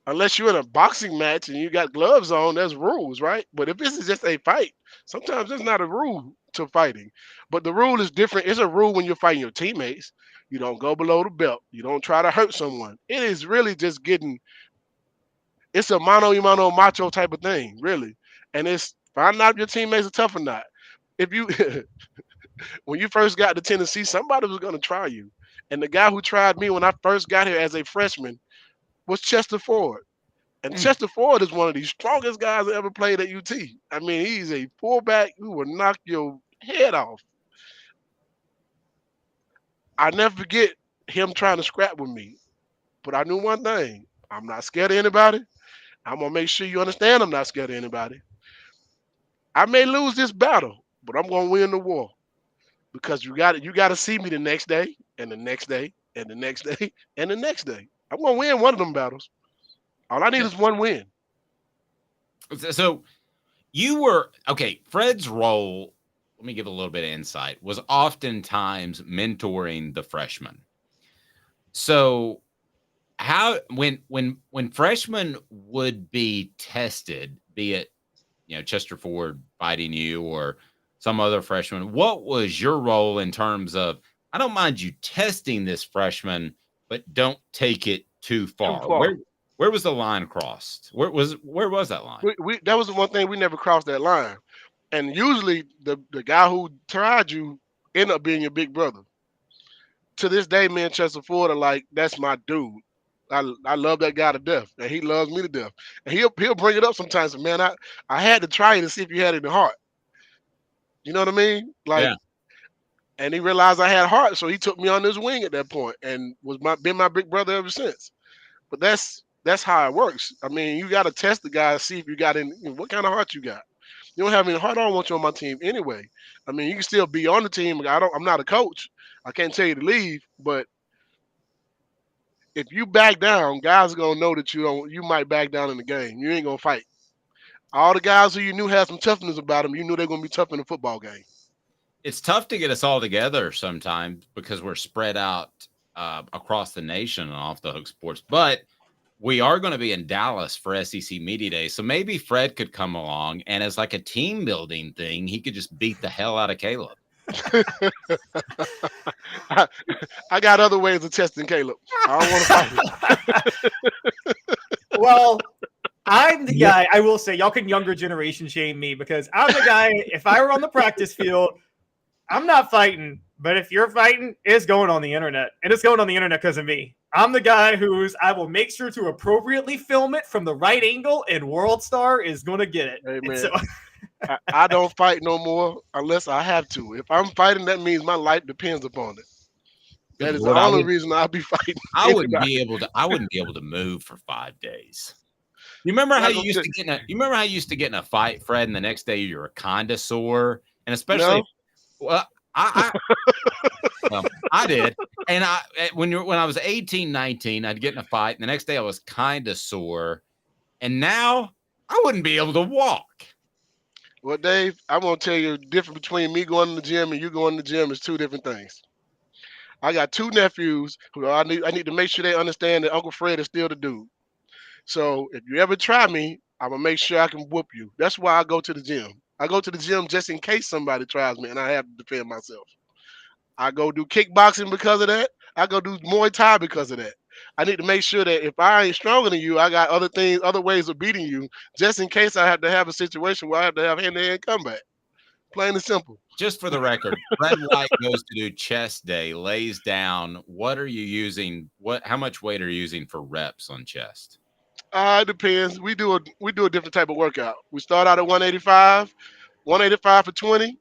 unless you're in a boxing match and you got gloves on, there's rules, right? But if this is just a fight, sometimes there's not a rule to fighting. But the rule is different. It's a rule when you're fighting your teammates. You don't go below the belt. You don't try to hurt someone. It is really just it's a mano-a-mano macho type of thing, really. And it's finding out if your teammates are tough or not. If you when you first got to Tennessee, somebody was going to try you. And the guy who tried me when I first got here as a freshman was Chester Ford. And Chester Ford is one of the strongest guys that ever played at UT. I mean, he's a fullback who will knock your head off. I never forget him trying to scrap with me. But I knew one thing. I'm not scared of anybody. I'm going to make sure you understand I'm not scared of anybody. I may lose this battle, but I'm going to win the war. Because you got to see me the next day, and the next day, and the next day, and the next day. I'm going to win one of them battles. All I need is one win. So you were okay. Fred's role, let me give a little bit of insight, was oftentimes mentoring the freshmen. So how when freshmen would be tested, be it Chester Ford fighting you or some other freshman, what was your role in terms of, I don't mind you testing this freshman, but don't take it too far? Where was the line crossed? Where was that line? That was the one thing we never crossed that line. And usually the guy who tried you ended up being your big brother. To this day, me and Chester Ford are like, that's my dude. I love that guy to death, and he loves me to death. And he'll bring it up sometimes. Man, I had to try you to see if you had any heart. You know what I mean? Like, yeah. And he realized I had heart, so he took me on his wing at that point, and been my big brother ever since. But that's how it works. I mean, you got to test the guy to see if you got what kind of heart you got. You don't have any heart, I don't want you on my team anyway. I mean, you can still be on the team. I'm not a coach. I can't tell you to leave, but if you back down, guys are gonna know that you might back down in the game. You ain't gonna fight. All the guys who you knew had some toughness about them, you knew they're gonna be tough in the football game. It's tough to get us all together sometimes because we're spread out across the nation on Off the Hook Sports, but we are going to be in Dallas for SEC Media Day. So maybe Fred could come along, and as like a team building thing, he could just beat the hell out of Caleb. I got other ways of testing Caleb. I don't want to fight him. Well, I'm the guy, I will say, y'all can younger generation shame me because I'm the guy, if I were on the practice field, I'm not fighting. But if you're fighting, it's going on the internet. And it's going on the internet because of me. I'm the guy I will make sure to appropriately film it from the right angle, and World Star is going to get it. Hey, so I don't fight no more unless I have to. If I'm fighting, that means my life depends upon it. That is the only reason I'll be fighting. I wouldn't be able to move for 5 days. You remember how you used to get in a fight, Fred, and the next day you were kind of sore, and especially I did. And when I was 18, 19, I'd get in a fight, and the next day I was kind of sore. And now I wouldn't be able to walk. Well, Dave, I'm going to tell you the difference between me going to the gym and you going to the gym is two different things. I got two nephews who I need to make sure they understand that Uncle Fred is still the dude. So if you ever try me, I'm going to make sure I can whoop you. That's why I go to the gym. I go to the gym just in case somebody tries me and I have to defend myself. I go do kickboxing because of that. I go do Muay Thai because of that. I need to make sure that if I ain't stronger than you, I got other ways of beating you, just in case I have to have a situation where I have to have hand-to-hand combat. Plain and simple. Just for the record, Fred White goes to do chest day, lays down. What are you using? How much weight are you using for reps on chest? It depends. We do a different type of workout. We start out at 185 for 20,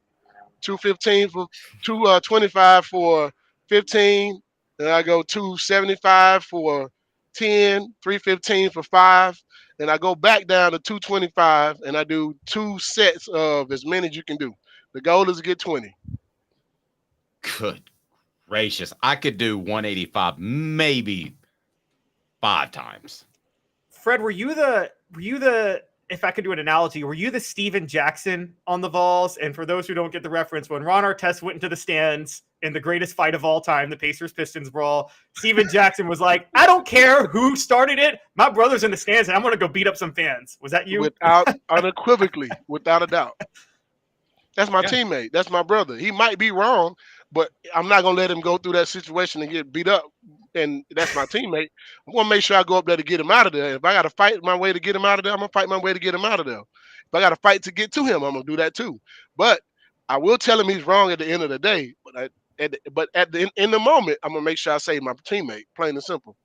215 for 225 for 15. Then I go 275 for 10, 315 for 5. Then I go back down to 225 and I do 2 sets of as many as you can do. The goal is to get 20. Good gracious. I could do 185 maybe 5 times. Fred, were you the if I could do an analogy, were you the Steven Jackson on the Vols? And for those who don't get the reference, when Ron Artest went into the stands in the greatest fight of all time, the Pacers-Pistons brawl, Steven Jackson was like, I don't care who started it. My brother's in the stands, and I'm going to go beat up some fans. Was that you? Unequivocally, without a doubt. That's my teammate. That's my brother. He might be wrong, but I'm not going to let him go through that situation and get beat up. And that's my teammate. I'm going to make sure I go up there to get him out of there. If I got to fight my way to get him out of there, I'm going to fight my way to get him out of there. If I got to fight to get to him, I'm gonna do that too. But I will tell him he's wrong at the end of the day. In the moment, I'm gonna make sure I save my teammate. Plain and simple.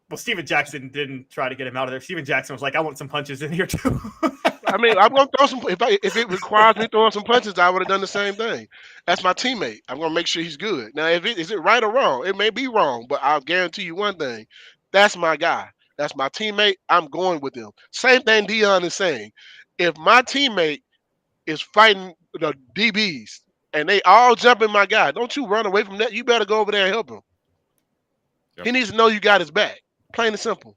Well, Steven Jackson didn't try to get him out of there. Steven Jackson was like, "I want some punches in here too." I mean, I'm gonna throw some. If it requires me throwing some punches, I would have done the same thing. That's my teammate. I'm gonna make sure he's good. Now, is it right or wrong? It may be wrong, but I'll guarantee you one thing: that's my guy. That's my teammate. I'm going with him. Same thing Dion is saying. If my teammate is fighting the DBs and they all jumping my guy, don't you run away from that. You better go over there and help him. Yep. He needs to know you got his back. Plain and simple.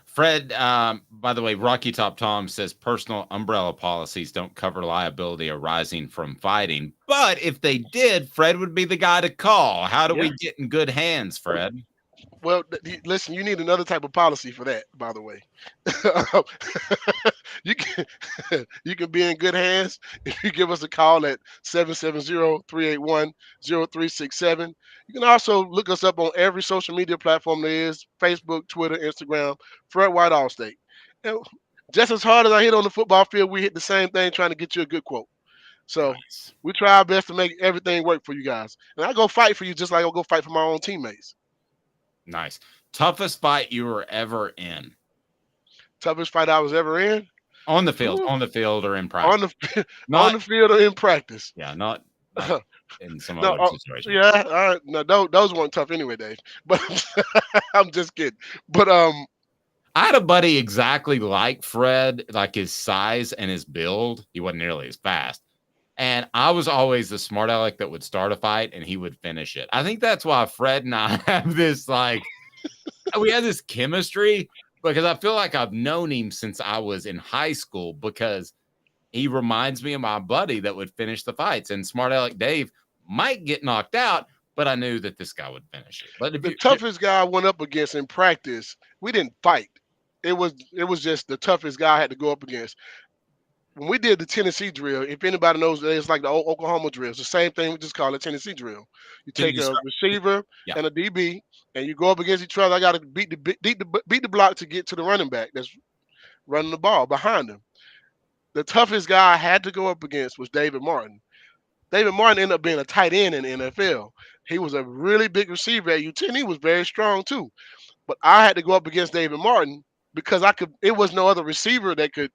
Fred, by the way, Rocky Top Tom says personal umbrella policies don't cover liability arising from fighting. But if they did, Fred would be the guy to call. How do we get in good hands, Fred? Well, listen, you need another type of policy for that, by the way. you can be in good hands if you give us a call at 770-381-0367. You can also look us up on every social media platform there is, Facebook, Twitter, Instagram, Fred White Allstate. And just as hard as I hit on the football field, we hit the same thing trying to get you a good quote. So we try our best to make everything work for you guys. And I go fight for you just like I'll go fight for my own teammates. Nice. Toughest fight you were ever in? Toughest fight I was ever in? On the field, on the field or in practice? On the field or in practice. Yeah, not in some other situation. Yeah, all right. No, those weren't tough anyway, Dave. But I'm just kidding. But I had a buddy exactly like Fred, like his size and his build. He wasn't nearly as fast. And I was always the smart aleck that would start a fight and he would finish it. I think that's why Fred and I have this, like, we have this chemistry because I feel like I've known him since I was in high school because he reminds me of my buddy that would finish the fights. And smart aleck Dave might get knocked out, but I knew that this guy would finish it. But the toughest guy I went up against in practice, we didn't fight. It was just the toughest guy I had to go up against. When we did the Tennessee drill, if anybody knows, it's like the old Oklahoma drill. It's the same thing. We just call it Tennessee drill. You take a receiver and a DB, and you go up against each other. I got to beat the block to get to the running back that's running the ball behind him. The toughest guy I had to go up against was David Martin. David Martin ended up being a tight end in the NFL. He was a really big receiver at UT, and he was very strong too. But I had to go up against David Martin because it was no other receiver that could.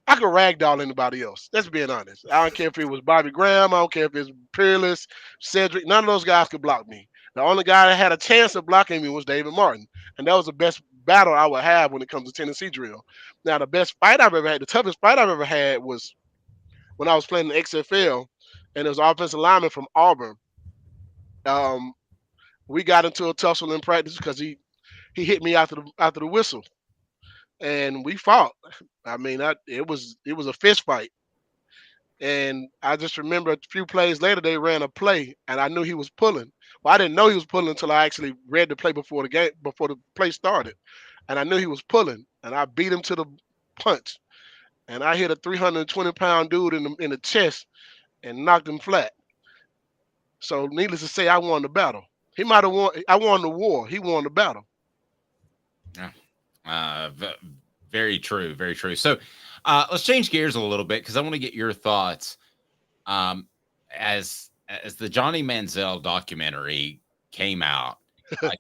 I could ragdoll anybody else. Let's be honest. I don't care if it was Bobby Graham. I don't care if it's Peerless, Cedric. None of those guys could block me. The only guy that had a chance of blocking me was David Martin. And that was the best battle I would have when it comes to Tennessee drill. Now, the best fight I've ever had, the toughest fight I've ever had was when I was playing the XFL, and there was an offensive lineman from Auburn. We got into a tussle in practice because he hit me after the whistle. And we fought. I mean, it was a fist fight. And I just remember a few plays later, they ran a play, and I knew he was pulling. Well, I didn't know he was pulling until I actually read the play before the play started. And I knew he was pulling, and I beat him to the punch. And I hit a 320-pound dude in the chest and knocked him flat. So needless to say, I won the battle. He might have won. I won the war. He won the battle. Yeah. Very true. Very true. So let's change gears a little bit because I want to get your thoughts. As the Johnny Manziel documentary came out,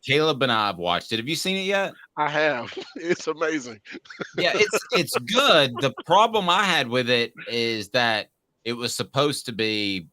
Caleb and I have watched it. Have you seen it yet? I have. It's amazing. Yeah, it's good. The problem I had with it is that it was supposed to be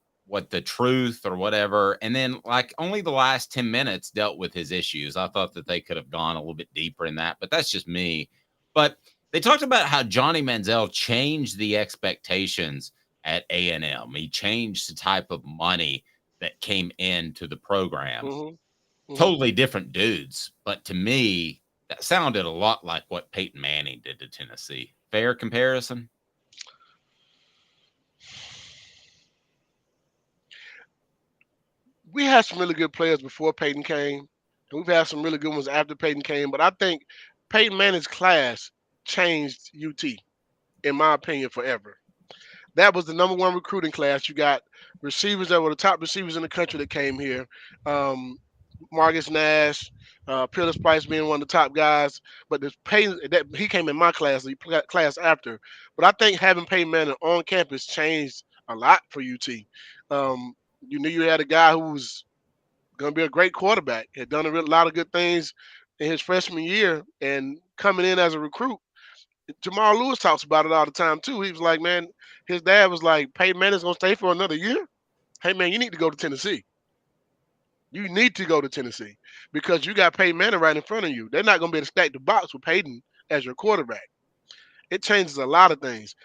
the truth or whatever. And then like only the last 10 minutes dealt with his issues. I thought that they could have gone a little bit deeper in that, but that's just me. But they talked about how Johnny Manziel changed the expectations at A&M. He changed the type of money that came into the program. Mm-hmm. Totally different dudes. But to me, that sounded a lot like what Peyton Manning did to Tennessee. Fair comparison? We had some really good players before Peyton came, and we've had some really good ones after Peyton came. But I think Peyton Manning's class changed UT, in my opinion, forever. That was the number one recruiting class. You got receivers that were the top receivers in the country that came here. Marcus Nash, Pillis Price being one of the top guys. But the Peyton that he came in my class, the class after. But I think having Peyton Manning on campus changed a lot for UT. You knew you had a guy who was going to be a great quarterback. Had done a lot of good things in his freshman year, and coming in as a recruit. Jamal Lewis talks about it all the time too. He was like, man, his dad was like, Peyton Manning's gonna stay for another year. Hey man, you need to go to Tennessee. You need to go to Tennessee because you got Peyton Manning right in front of you. They're not gonna be able to stack the box with Peyton as your quarterback. It changes a lot of things.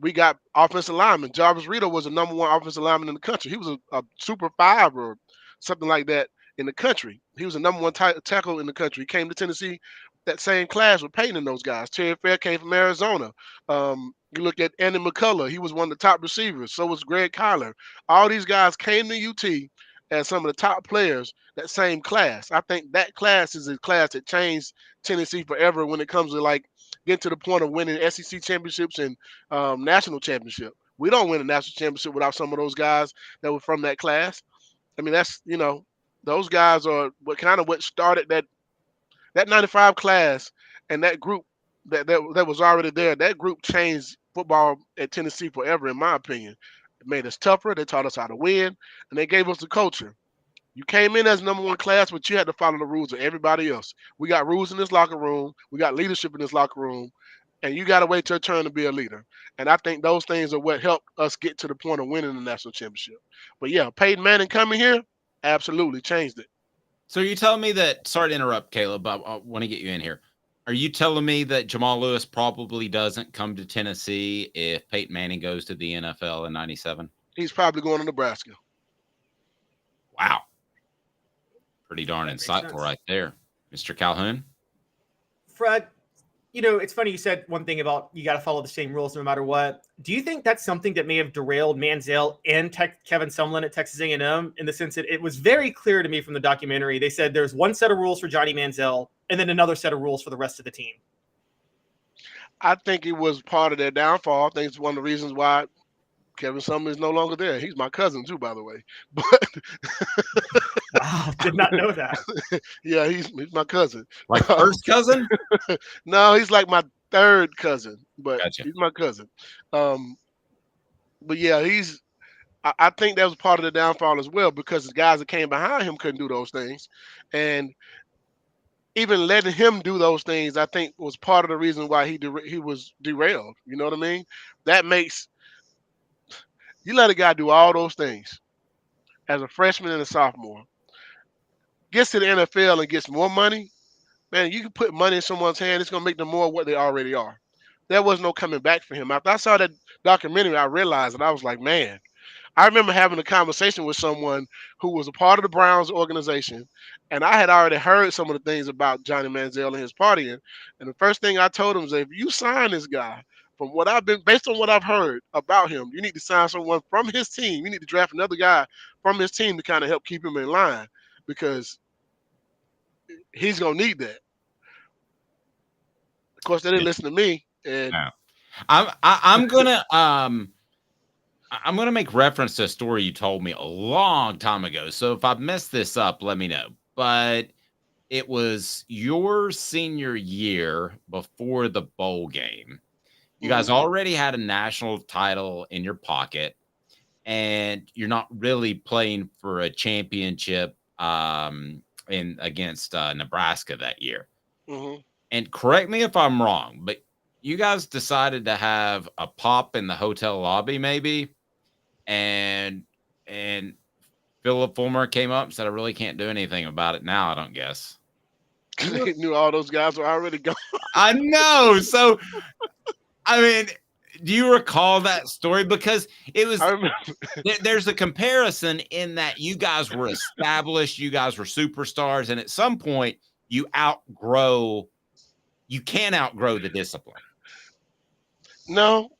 We got offensive lineman. Jarvis Rito was the number one offensive lineman in the country. He was a super five or something like that in the country. He was the number one tackle in the country. He came to Tennessee, that same class with Peyton and those guys. Terry Fair came from Arizona. You look at Andy McCullough. He was one of the top receivers. So was Greg Kyler. All these guys came to UT as some of the top players, that same class. I think that class is a class that changed Tennessee forever when it comes to like getting to the point of winning SEC championships and national championship. We don't win a national championship without some of those guys that were from that class. I mean, that's those guys are what started that 95 class and that group that was already there. That group changed football at Tennessee forever, in my opinion. It made us tougher. They taught us how to win, and they gave us the culture. You came in as number one class, but you had to follow the rules of everybody else. We got rules in this locker room. We got leadership in this locker room, and you got to wait your turn to be a leader. And I think those things are what helped us get to the point of winning the national championship. But yeah, Peyton Manning coming here absolutely changed it. So you're telling me that, sorry to interrupt, Caleb, but I want to get you in here. Are you telling me that Jamal Lewis probably doesn't come to Tennessee if Peyton Manning goes to the NFL in 97? He's probably going to Nebraska. Wow. Pretty darn insightful right there. Mr. Calhoun? Fred, it's funny you said one thing about you got to follow the same rules no matter what. Do you think that's something that may have derailed Manziel and Kevin Sumlin at Texas A&M in the sense that it was very clear to me from the documentary? They said there's one set of rules for Johnny Manziel and then another set of rules for the rest of the team. I think it was part of their downfall. I think it's one of the reasons why Kevin Sumlin is no longer there. He's my cousin too, by the way. But wow, did not know that. Yeah, he's my cousin. Like first cousin? No, he's like my third cousin, but Gotcha. He's my cousin. But yeah, I think that was part of the downfall as well because the guys that came behind him couldn't do those things, and even letting him do those things, I think, was part of the reason why he was derailed. You know what I mean? That makes you let a guy do all those things as a freshman and a sophomore, gets to the NFL and gets more money. Man, you can put money in someone's hand, it's gonna make them more what they already are. There was no coming back for him. After I saw that documentary, I realized and I was like, man. I remember having a conversation with someone who was a part of the Browns organization, and I had already heard some of the things about Johnny Manziel and his partying. And the first thing I told him was, if you sign this guy, based on what I've heard about him, you need to sign someone from his team. You need to draft another guy from his team to kind of help keep him in line because he's gonna need that. Of course, they didn't listen to me, and I'm gonna make reference to a story you told me a long time ago. So if I've messed this up, let me know. But it was your senior year before the bowl game. You guys already had a national title in your pocket, and you're not really playing for a championship against Nebraska that year. Mm-hmm. And correct me if I'm wrong, but you guys decided to have a pop in the hotel lobby, maybe. And Philip Fulmer came up and said, I really can't do anything about it now, I don't guess. They knew all those guys were already gone. I know. So, I mean, do you recall that story? Because it was there's a comparison in that you guys were established, you guys were superstars, and at some point you can't outgrow the discipline. No,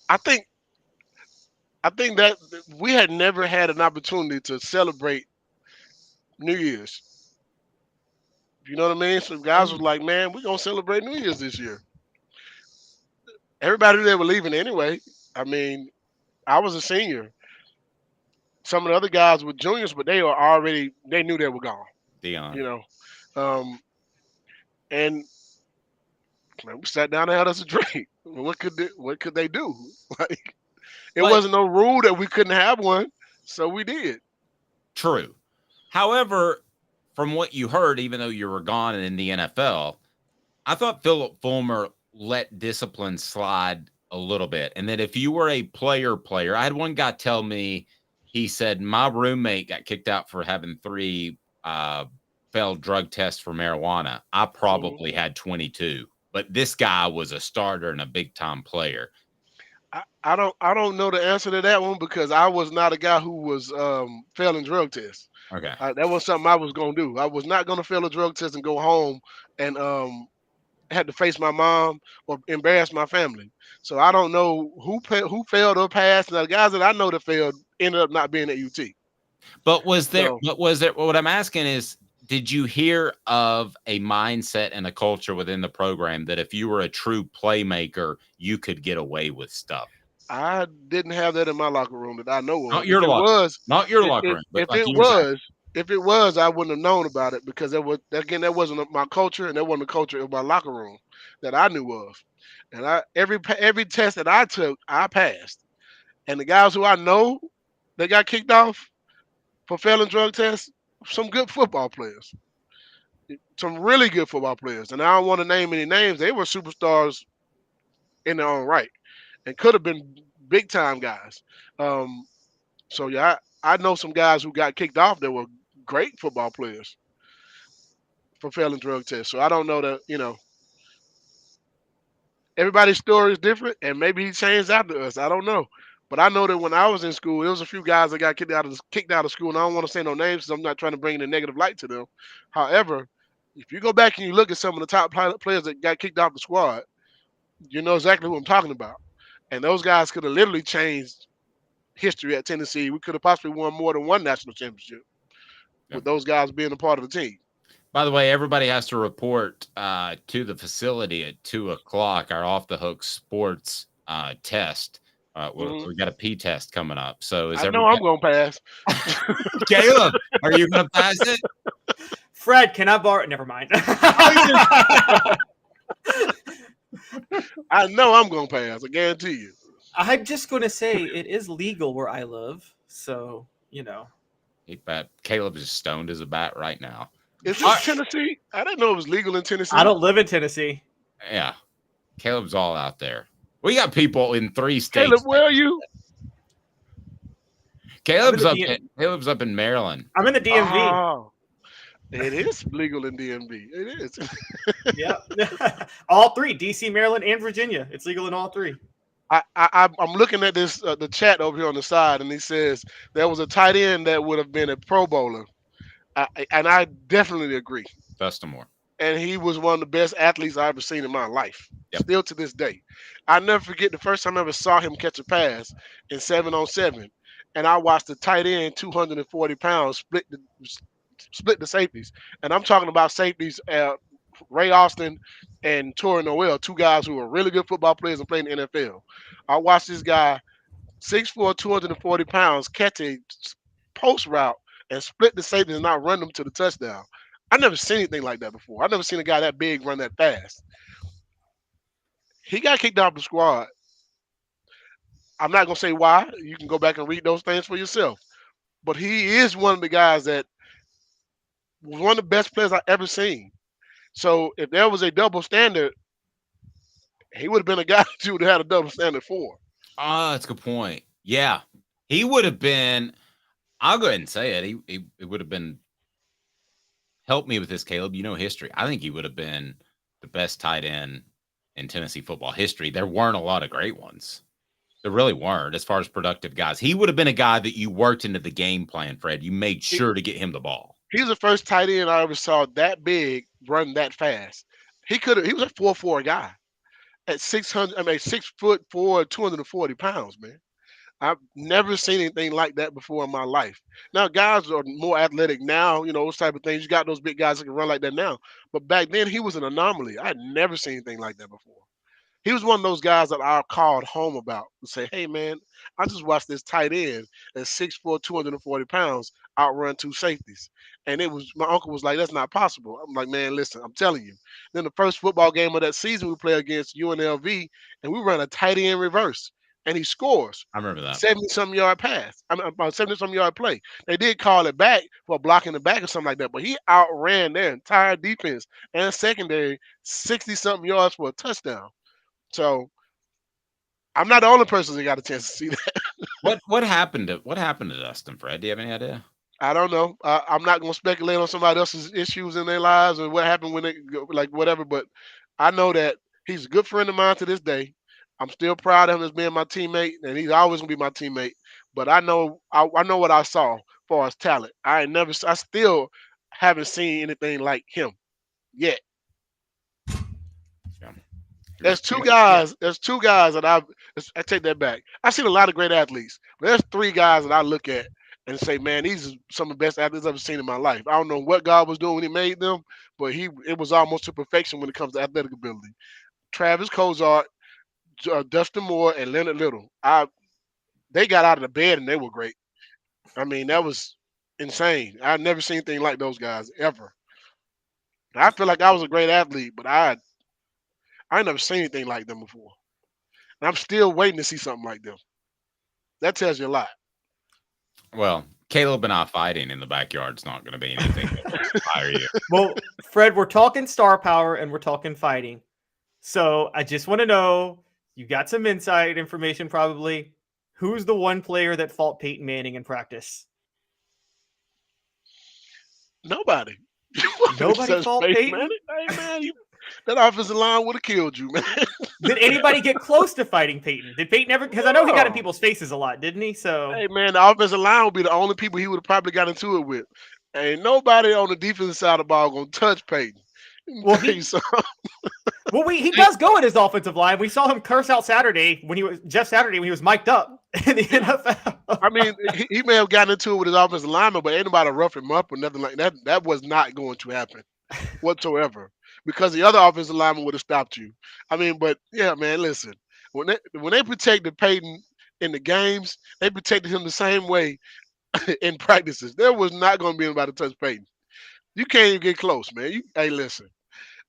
I think that we had never had an opportunity to celebrate New Year's. You know what I mean? So guys was like, man, we're going to celebrate New Year's this year. Everybody there were leaving anyway. I mean, I was a senior. Some of the other guys were juniors, but they knew they were gone. Dion. You know, and man, we sat down and had us a drink. What could they do? Like, it wasn't no rule that we couldn't have one, so we did. True. However, from what you heard, even though you were gone in the NFL, I thought Philip Fulmer let discipline slide a little bit. And that if you were a player, I had one guy tell me, he said, my roommate got kicked out for having 3 failed drug tests for marijuana. I probably had 22, but this guy was a starter and a big time player. I don't know the answer to that one because I was not a guy who was failing drug tests. Okay. That was something I was going to do. I was not going to fail a drug test and go home and had to face my mom or embarrass my family. So I don't know who failed or passed. And the guys that I know that failed ended up not being at UT. But was there? What I'm asking is, did you hear of a mindset and a culture within the program that if you were a true playmaker, you could get away with stuff? I didn't have that in my locker room that I know of. Not your locker room. Not your locker room. If it was, I wouldn't have known about it because that wasn't my culture, and that wasn't the culture of my locker room that I knew of. And every test that I took, I passed. And the guys who I know that got kicked off for failing drug tests, some good football players, some really good football players. And I don't want to name any names. They were superstars in their own right and could have been big time guys. So yeah, I know some guys who got kicked off that were great football players for failing drug tests. So I don't know that, everybody's story is different, and maybe he changed after us. I don't know. But I know that when I was in school, there was a few guys that got kicked out of school, and I don't want to say no names because I'm not trying to bring in a negative light to them. However, if you go back and you look at some of the top players that got kicked off the squad, you know exactly who I'm talking about. And those guys could have literally changed history at Tennessee. We could have possibly won more than one national championship with those guys being a part of the team. By the way, everybody has to report to the facility at 2:00. Our Off the Hook Sports test. We got a P test coming up. So I know I'm going to pass. Caleb, are you going to pass it? Fred, can I borrow? Never mind. I know I'm going to pass. I guarantee you. I'm just going to say it is legal where I live. So, Caleb is stoned as a bat right now. Is this Tennessee? I didn't know it was legal in Tennessee. I don't live in Tennessee. Yeah. Caleb's all out there. We got people in 3 states. Caleb, where are you? Caleb's up in Maryland. I'm in the DMV. Oh, it is legal in DMV. It is. Yeah. All 3, DC, Maryland, and Virginia. It's legal in all 3. I'm looking at this the chat over here on the side, and he says there was a tight end that would have been a Pro Bowler, and I definitely agree. Dustin Moore, and he was one of the best athletes I ever seen in my life. Still to this day, I never forget the first time I ever saw him catch a pass in 7-on-7, and I watched the tight end, 240 pounds, split the safeties, and I'm talking about safeties. Ray Austin and Torrey Noel, 2 guys who are really good football players and playing in the NFL. I watched this guy, 6'4", 240 pounds, catch a post route and split the safety and not run them to the touchdown. I never seen anything like that before. I never seen a guy that big run that fast. He got kicked off the squad. I'm not going to say why. You can go back and read those things for yourself. But he is one of the guys that was one of the best players I've ever seen. So if there was a double standard, he would have been a guy that you would have had a double standard for. Oh, that's a good point. Yeah. He would have been, I'll go ahead and say it. He would have been, help me with this, Caleb. You know history. I think he would have been the best tight end in Tennessee football history. There weren't a lot of great ones. There really weren't as far as productive guys. He would have been a guy that you worked into the game plan, Fred. You made sure to get him the ball. He was the first tight end I ever saw that big run that fast. He was a 4'4" guy at 6'4", 240 pounds, man. I've never seen anything like that before in my life. Now, guys are more athletic now, those type of things. You got those big guys that can run like that now. But back then, he was an anomaly. I had never seen anything like that before. He was one of those guys that I called home about and say, hey, man, I just watched this tight end at 6'4", 240 pounds outrun 2 safeties. And my uncle was like, that's not possible. I'm like, man, listen, I'm telling you. Then the first football game of that season, we play against UNLV, and we run a tight end reverse, and he scores. I remember that. 70-some yard pass. I mean, about 70-some yard play. They did call it back for blocking the back or something like that, but he outran their entire defense and secondary 60-something yards for a touchdown. So I'm not the only person that got a chance to see that. What happened to Dustin, Fred? Do you have any idea? I don't know. I'm not going to speculate on somebody else's issues in their lives or what happened when they go, like whatever. But I know that he's a good friend of mine to this day. I'm still proud of him as being my teammate, and he's always going to be my teammate. But I know what I saw as far as talent. I still haven't seen anything like him yet. There's two guys that I take that back. I've seen a lot of great athletes, but there's 3 guys that I look at and say, man, these are some of the best athletes I've ever seen in my life. I don't know what God was doing when he made them, but it was almost to perfection when it comes to athletic ability. Travis Cozart, Dustin Moore, and Leonard Little. They got out of the bed and they were great. I mean, that was insane. I've never seen anything like those guys ever. I feel like I was a great athlete, but I ain't never seen anything like them before. And I'm still waiting to see something like them. That tells you a lot. Well, Caleb and I fighting in the backyard's not going to be anything that will inspire you. Well, Fred, we're talking star power and we're talking fighting. So I just want to know, you got some inside information probably. Who's the one player that fought Peyton Manning in practice? Nobody. Nobody fought Peyton? Manning? Hey, man, that offensive line would have killed you, man. Did anybody get close to fighting Peyton? Did Peyton ever? Because I know he got in people's faces a lot, didn't he? So hey, man, the offensive line would be the only people he would have probably got into it with. Ain't nobody on the defensive side of the ball gonna touch Peyton. Well, he does go in his offensive line. We saw him curse out Saturday when he was mic'd up in the NFL. I mean, he may have gotten into it with his offensive lineman, but ain't nobody rough him up or nothing like that. That was not going to happen whatsoever. Because the other offensive lineman would have stopped you. I mean, but yeah, man, listen. When they protected Peyton in the games, they protected him the same way in practices. There was not going to be anybody to touch Peyton. You can't even get close, man. Hey, listen.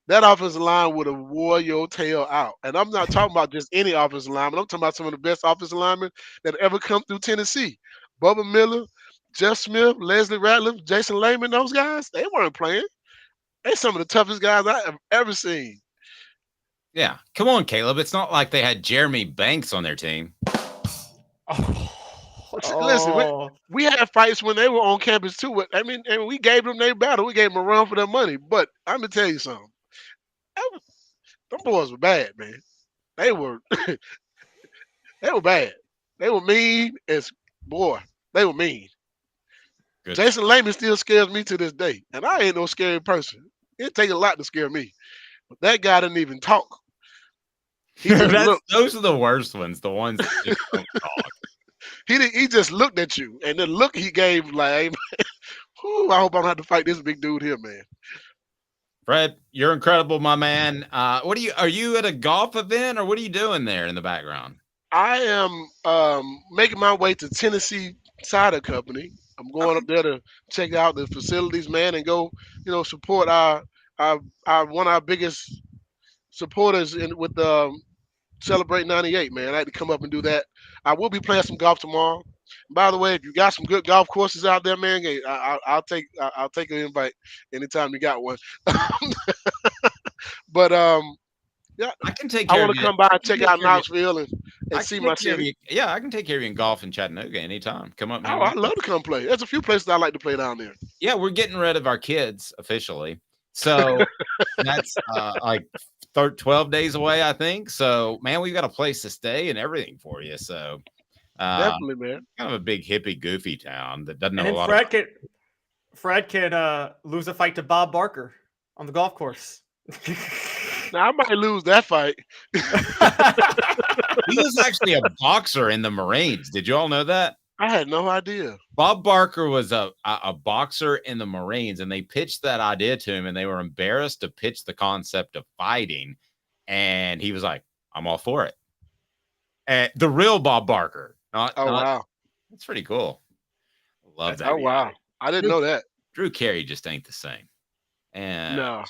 That offensive line would have wore your tail out. And I'm not talking about just any offensive lineman. I'm talking about some of the best offensive linemen that ever come through Tennessee. Bubba Miller, Jeff Smith, Leslie Ratliff, Jason Lehman, those guys, they weren't playing. They're some of the toughest guys I have ever seen. Yeah. Come on, Caleb. It's not like they had Jeremy Banks on their team. Listen, we had fights when they were on campus too. I mean, and we gave them their battle. We gave them a run for their money. But I'm going to tell you something. Them boys were bad, man. They were they were bad. They were mean they were mean. Good. Jason Lehman still scares me to this day. And I ain't no scary person. It takes a lot to scare me. But that guy didn't even talk. Those are the worst ones, the ones that just don't talk. He just looked at you. And the look he gave, like, I hope I don't have to fight this big dude here, man. Fred, you're incredible, my man. Are you at a golf event or what are you doing there in the background? I am making my way to Tennessee Cider Company. I'm going up there to check out the facilities, man, and go, support our one of our biggest supporters with Celebrate 98, man. I had to come up and do that. I will be playing some golf tomorrow. By the way, if you got some good golf courses out there, man, I'll take an invite anytime you got one. But yeah, I can take care I want to come by and check out Knoxville and see my city. Yeah, I can take care of you in golf in Chattanooga anytime. Come up. Oh, I'd love to come play. There's a few places I like to play down there. Yeah, we're getting rid of our kids officially. So that's like 12 days away, I think. So, man, we've got a place to stay and everything for you. So definitely, man. Kind of a big hippie goofy town that doesn't know and a lot. Fred can lose a fight to Bob Barker on the golf course. Now I might lose that fight. He was actually a boxer in the Marines. Did you all know that? I had no idea. Bob Barker was a boxer in the Marines, and they pitched that idea to him, and they were embarrassed to pitch the concept of fighting. And he was like, I'm all for it. And the real Bob Barker. Wow. That's pretty cool. Love that. Oh, wow. I didn't know that. Drew Carey just ain't the same. And No.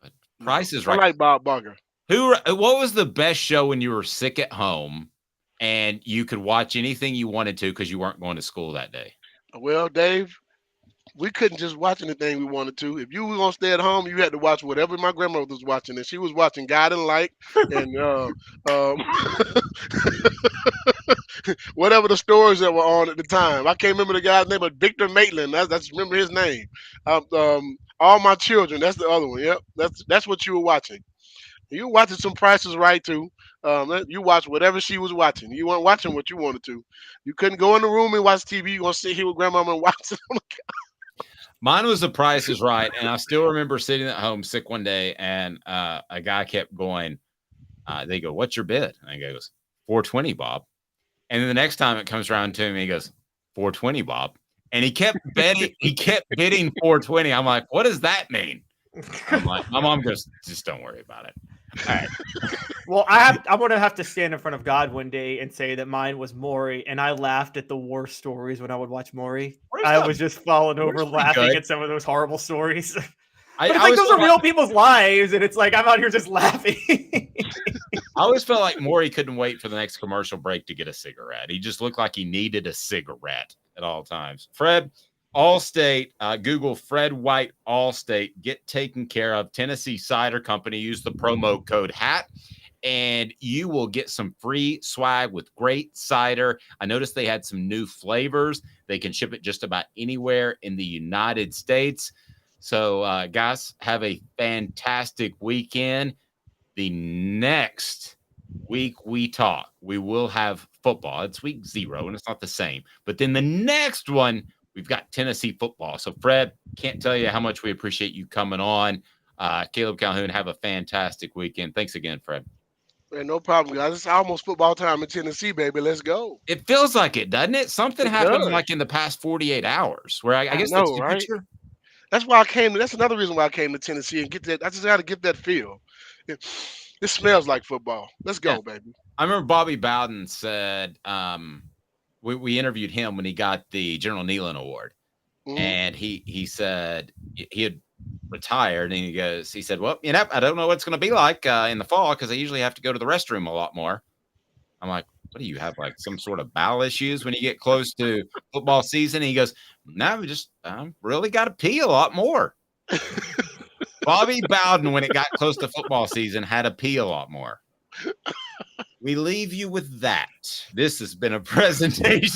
But Price is Right. I like Bob Barker. What was the best show when you were sick at home and you could watch anything you wanted to because you weren't going to school that day? Well, Dave, we couldn't just watch anything we wanted to. If you were gonna stay at home, you had to watch whatever my grandmother was watching, and she was watching God and Light and whatever the stories that were on at the time. I can't remember the guy's name, but Victor Maitland. That's remember his name. All My Children. That's the other one. Yep, that's what you were watching. You were watching some Price is Right too. You watched whatever she was watching. You weren't watching what you wanted to. You couldn't go in the room and watch TV. You gonna sit here with grandmama and watch it on the couch. Mine was The Price is Right, and I still remember sitting at home sick one day, and a guy kept going. They go, "What's your bid?" And he goes, "$4.20, Bob." And then the next time it comes around to me, he goes, $4.20, Bob. And he kept betting. He kept bidding $4.20. I'm like, what does that mean? I'm like, my mom goes, just don't worry about it. All right. Well, I'm gonna have to stand in front of God one day and say that mine was Maury, and I laughed at the worst stories when I would watch Maury. I was just falling over laughing at some of those horrible stories. But it's like those are real people's lives, and it's like I'm out here just laughing. I always felt like Maury couldn't wait for the next commercial break to get a cigarette. He just looked like he needed a cigarette at all times. Fred, Allstate, Google Fred White Allstate. Get taken care of. Tennessee Cider Company. Use the promo code HAT, and you will get some free swag with great cider. I noticed they had some new flavors. They can ship it just about anywhere in the United States. So, guys, have a fantastic weekend. The next week we talk, we will have football. It's week 0, and it's not the same. But then the next one, we've got Tennessee football. So, Fred, can't tell you how much we appreciate you coming on. Caleb Calhoun, have a fantastic weekend. Thanks again, Fred. Man, no problem, guys. It's almost football time in Tennessee, baby. Let's go. It feels like it, doesn't it? Something happened like in the past 48 hours where I guess know, right? That's why I came. That's another reason why I came to Tennessee and get that. I just got to get that feel. It smells like football. Let's go, baby. I remember Bobby Bowden said we interviewed him when he got the General Nealon Award, and he said he had retired, and he said, well, I don't know what it's going to be like in the fall because I usually have to go to the restroom a lot more. I'm like, what do you have, like some sort of bowel issues when you get close to football season? And he goes, no, I really got to pee a lot more. Bobby Bowden, when it got close to football season, had to pee a lot more. We leave you with that. This has been a presentation